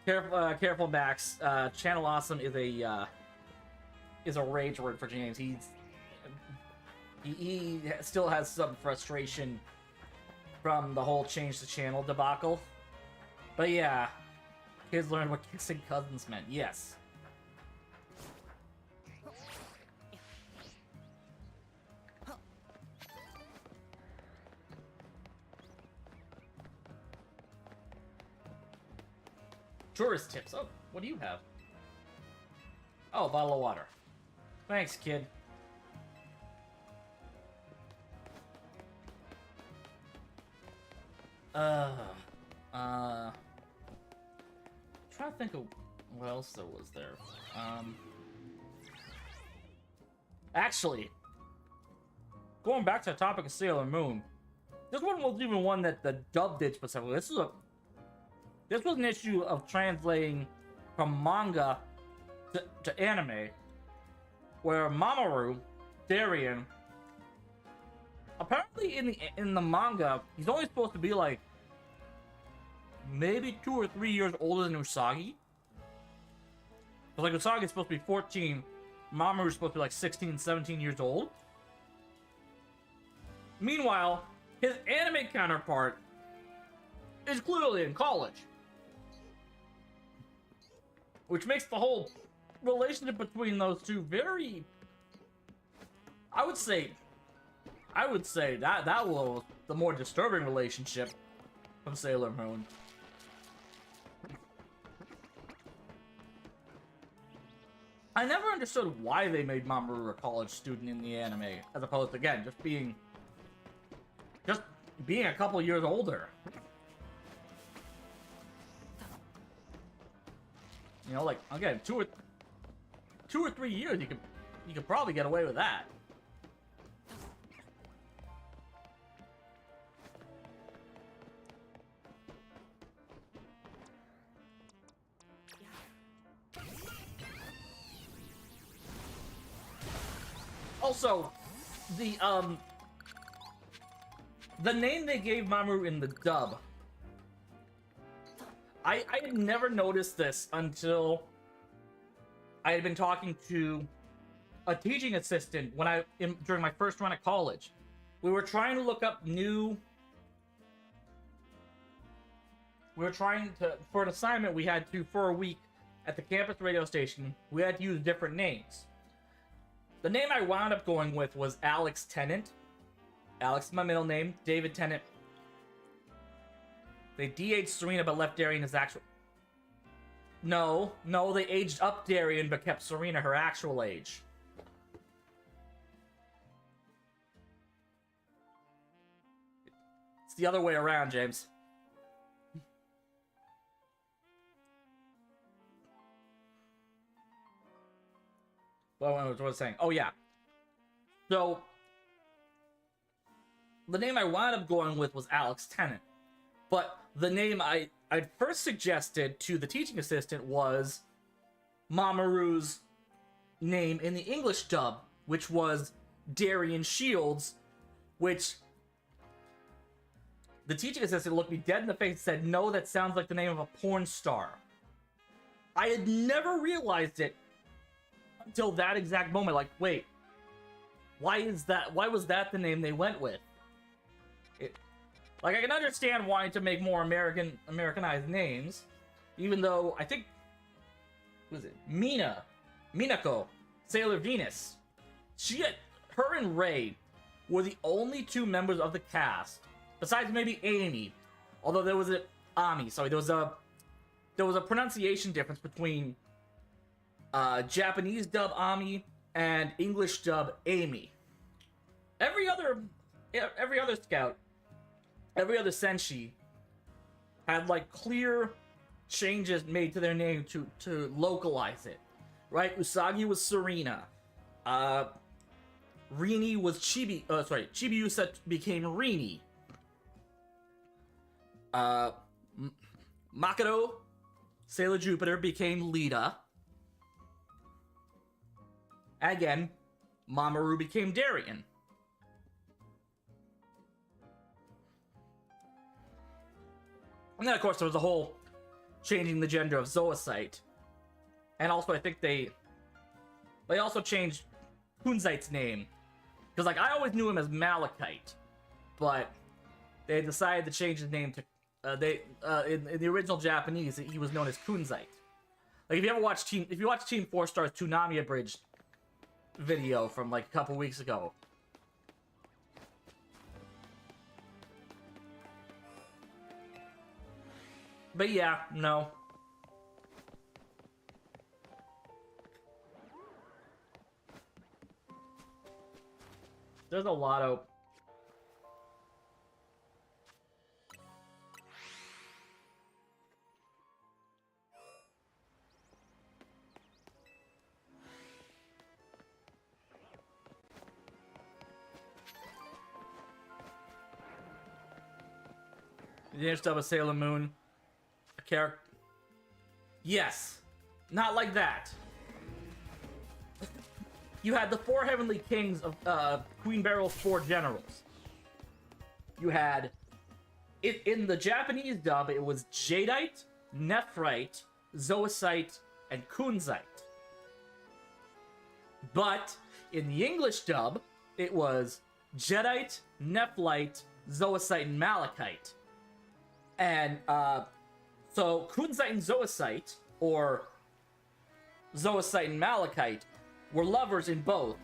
Careful, Max. Channel Awesome is a rage word for James. He still has some frustration from the whole change the channel debacle. But yeah, kids learned what kissing cousins meant. Yes. Tourist tips. Oh, what do you have? Oh, a bottle of water. Thanks, kid. Trying to think of what else there was there. Actually, going back to the topic of Sailor Moon, this one was even one that the dub did specifically. This was an issue of translating from manga to anime, where Mamoru, Darien, apparently in the manga, he's only supposed to be like maybe 2 or 3 years older than Usagi. But like Usagi's supposed to be 14, Mamoru's supposed to be like 16, 17 years old. Meanwhile, his anime counterpart is clearly in college. Which makes the whole relationship between those two very... I would say that was the more disturbing relationship from Sailor Moon. I never understood why they made Mamoru a college student in the anime, as opposed to, again, just being a couple years older. You know, like, again, 2 or 3 years, you could probably get away with that. Also, the name they gave Mamoru in the dub, I had never noticed this until I had been talking to a teaching assistant during my first run at college. We were trying to look up new... We were trying to... For an assignment, we had to, for a week, at the campus radio station, we had to use different names. The name I wound up going with was Alex Tennant. Alex is my middle name. David Tennant. They de-aged Serena but left Darien as actual... No, they aged up Darien but kept Serena her actual age. It's the other way around, James. What was I saying? Oh, yeah. So, the name I wound up going with was Alex Tennant. But the name I first suggested to the teaching assistant was Mamoru's name in the English dub, which was Darian Shields, which the teaching assistant looked me dead in the face and said, no, that sounds like the name of a porn star. I had never realized it until that exact moment. Like, wait, why was that the name they went with? Like, I can understand wanting to make more Americanized names, even though I think, what was it, Minako, Sailor Venus. Her and Ray were the only two members of the cast, besides maybe Amy, although there was there was a pronunciation difference between Japanese dub Ami and English dub Amy. Every other scout, every other senshi had like clear changes made to their name to localize it, right? Usagi was Serena. Rini was Chibiusa became Rini. Makoto, Sailor Jupiter became Lita. Again, Mamoru became Darien. And then, of course, there was the whole changing the gender of Zoisite. And also, I think they also changed Kunzite's name. Because, like, I always knew him as Malachite. But they decided to change his name to... in the original Japanese, he was known as Kunzite. Like, if you watch Team 4-Star's Toonami Abridged video from, like, a couple weeks ago... But yeah, no. There's a lot of... The image of a Sailor Moon. Character. Yes. Not like that. You had the 4 Heavenly Kings of Queen Beryl's 4 generals. You had... In the Japanese dub, it was Jadeite, Nephrite, Zoisite, and Kunzite. But in the English dub, it was Jadeite, Nephrite, Zoisite, and Malachite. And, so, Kunzite and Zoisite, or Zoisite and Malachite, were lovers in both,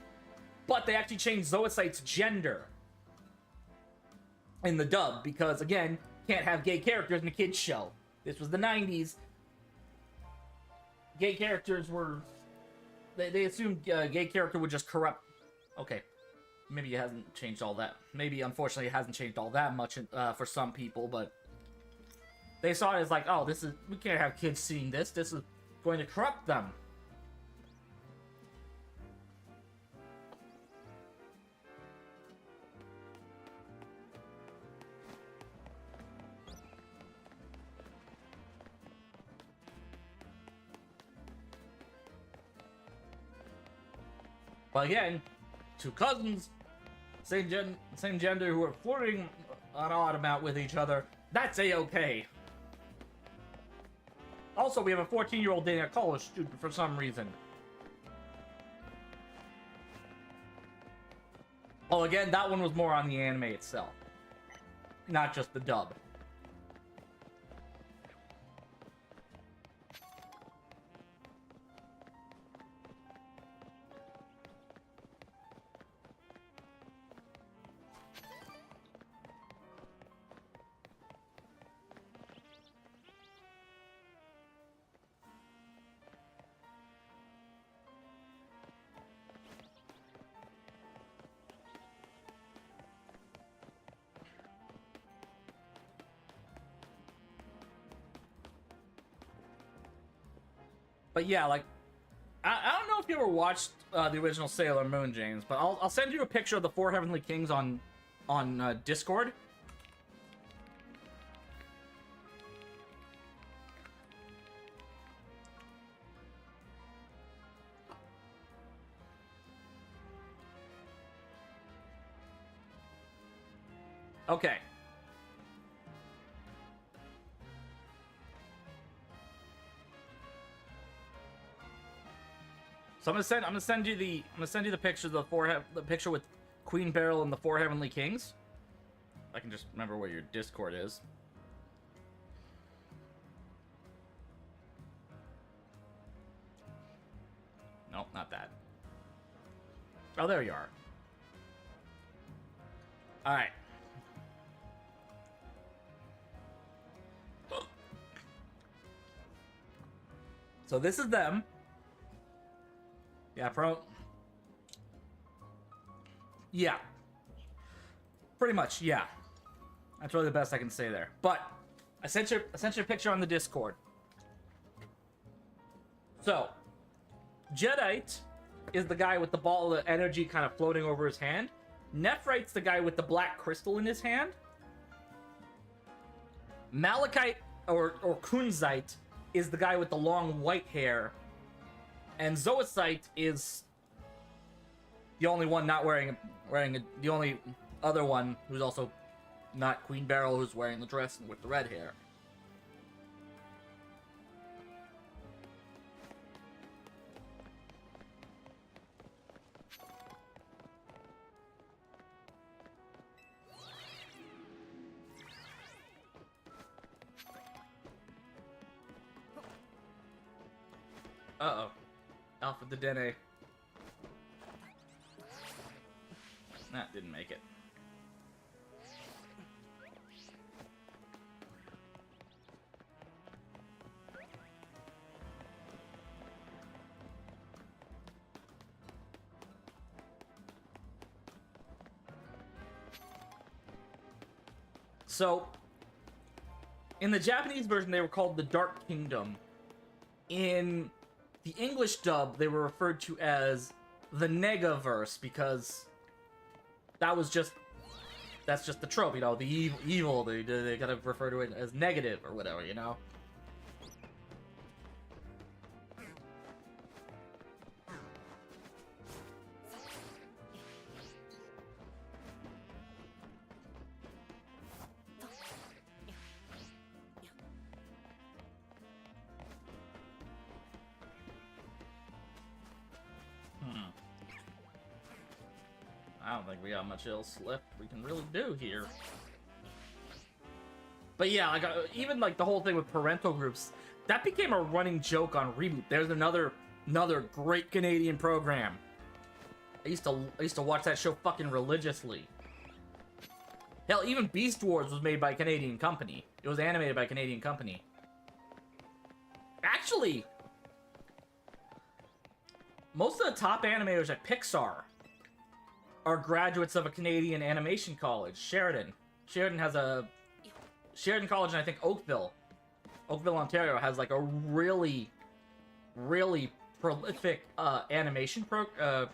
but they actually changed Zoisite's gender in the dub, because, again, can't have gay characters in a kid's show. This was the 90s. Gay characters were... They assumed a gay character would just corrupt... Okay, maybe it hasn't changed all that. Maybe, unfortunately, it hasn't changed all that much for some people, but... They saw it as like, oh, we can't have kids seeing this. This is going to corrupt them. But again, two cousins, same gender, who are flirting an odd amount with each other, that's a-okay. Also, we have a 14-year-old dating a college student for some reason. Oh, again, that one was more on the anime itself, not just the dub. But yeah, like, I don't know if you ever watched the original Sailor Moon, James, but I'll send you a picture of the 4 Heavenly Kings on Discord. Okay. So I'm gonna send you the picture of the picture with Queen Beryl and the 4 Heavenly Kings. I can just remember where your Discord is. Nope, not that. Oh, there you are. All right. So this is them. Yeah, yeah. Pretty much, yeah. That's really the best I can say there. But I sent you a picture on the Discord. So, Jadeite is the guy with the ball of energy kind of floating over his hand. Nephrite's the guy with the black crystal in his hand. Malachite or Kunzite is the guy with the long white hair. And Zoisite is the only one not wearing the only other one who's also not Queen Beryl, who's wearing the dress with the red hair. Uh-oh. Alpha the Dene. That didn't make it. So, in the Japanese version, they were called the Dark Kingdom. In the English dub, they were referred to as the Negaverse because that's just the trope, you know, the evil. They gotta refer to it as negative or whatever, you know. I don't think we got much else left we can really do here. But yeah, like even like the whole thing with parental groups, that became a running joke on Reboot. There's another great Canadian program. I used to watch that show fucking religiously. Hell, even Beast Wars was made by a Canadian company. It was animated by a Canadian company. Actually, most of the top animators at Pixar are graduates of a Canadian animation college, Sheridan. Sheridan College in, I think, Oakville, Ontario, has like a really prolific animation program.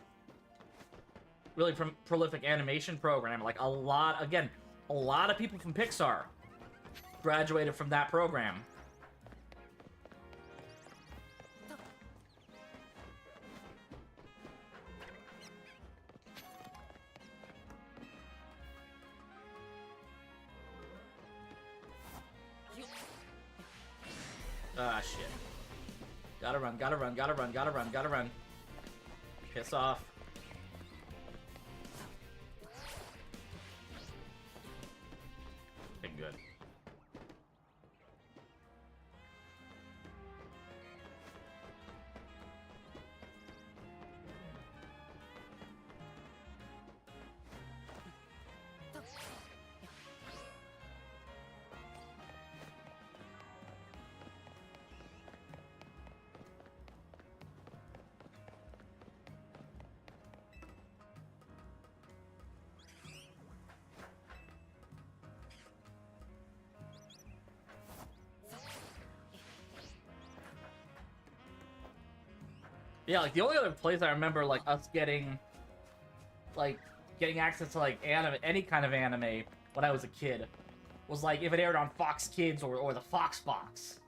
Like a lot of people from Pixar graduated from that program. Ah, shit. Gotta run. Piss off. Yeah, like the only other place I remember like us getting access to like anime, any kind of anime when I was a kid was like if it aired on Fox Kids or the Fox Box.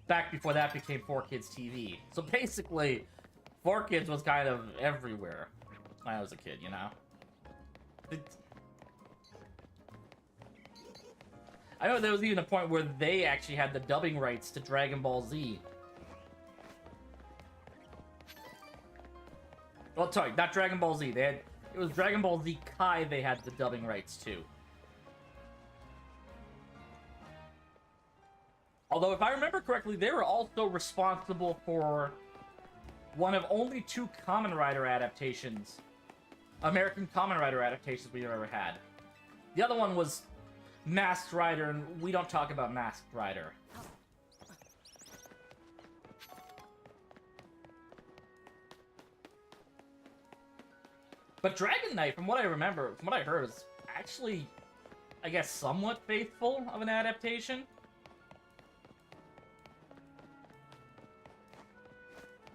Back before that became 4Kids TV. So basically, 4Kids was kind of everywhere when I was a kid, you know? I know there was even a point where they actually had the dubbing rights to Dragon Ball Z. Well, sorry, not Dragon Ball Z. It was Dragon Ball Z Kai they had the dubbing rights to. Although, if I remember correctly, they were also responsible for one of only 2 Kamen Rider adaptations, American Kamen Rider adaptations we've ever had. The other one was Masked Rider, and we don't talk about Masked Rider. But Dragon Knight, from what I remember, from what I heard, is actually, I guess, somewhat faithful of an adaptation.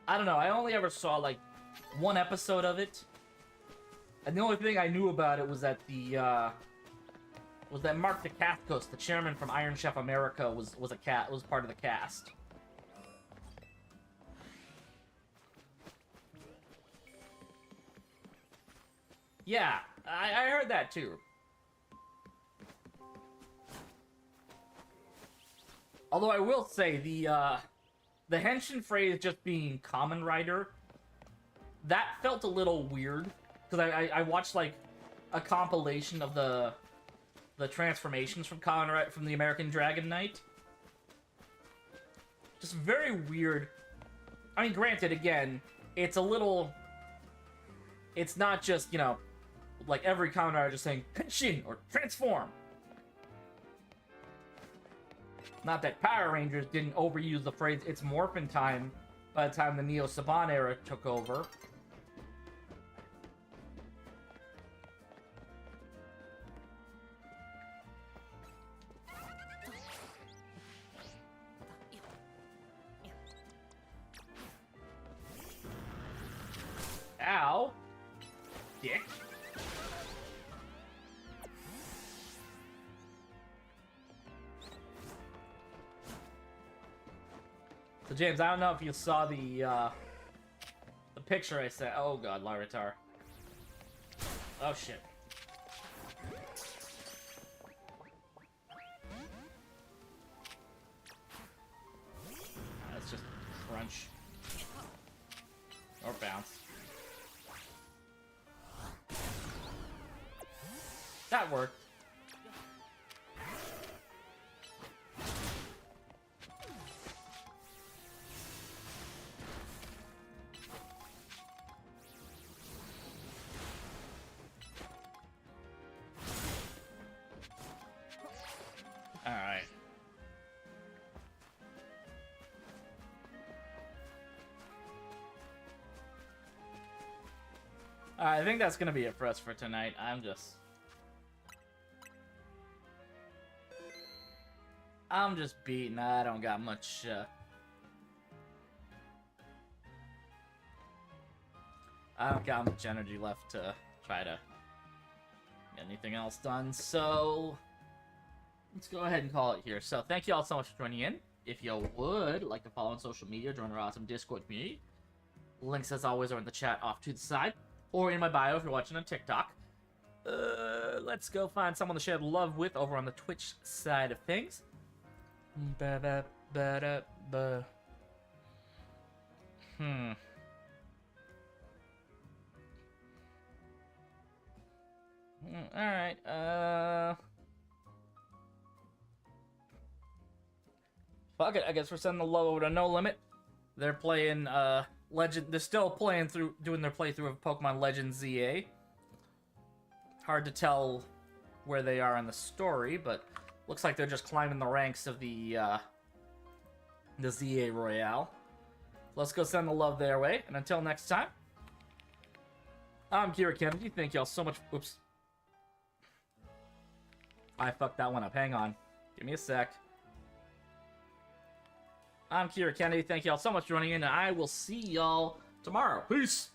I don't know, I only ever saw, like, 1 episode of it. And the only thing I knew about it was that was that Mark Dacascos, the chairman from Iron Chef America, was part of the cast. Yeah, I heard that too. Although I will say the henshin phrase just being Kamen Rider, that felt a little weird because I watched like a compilation of the transformations from from the American Dragon Knight. Just very weird. I mean, granted, again, it's a little. It's not just, you know, like every Kamen Rider just saying Henshin or transform. Not that Power Rangers didn't overuse the phrase "it's morphin' time" by the time the Neo Saban era took over. Ow. Dick. So James, I don't know if you saw the picture I sent. Oh god, Laritar. Oh shit. Let's just crunch. Or bounce. That worked. Alright. I think that's gonna be it for us for tonight. I'm just beaten. I don't got much, I don't got much energy left to try to get anything else done, so let's go ahead and call it here. So thank you all so much for joining in. If you would like to follow on social media, join our awesome Discord community. Links, as always, are in the chat off to the side, or in my bio if you're watching on TikTok. Let's go find someone to share love with over on the Twitch side of things. Alright, fuck it, I guess we're sending the love over to No Limit. They're playing, they're still playing doing their playthrough of Pokemon Legends ZA. Hard to tell where they are in the story, but looks like they're just climbing the ranks of the ZA Royale. Let's go send the love their way, and until next time, I'm Kira Kennedy. Thank y'all so much. Oops. I fucked that one up. Hang on. Give me a sec. I'm Kira Kennedy. Thank y'all so much for joining in, and I will see y'all tomorrow. Peace!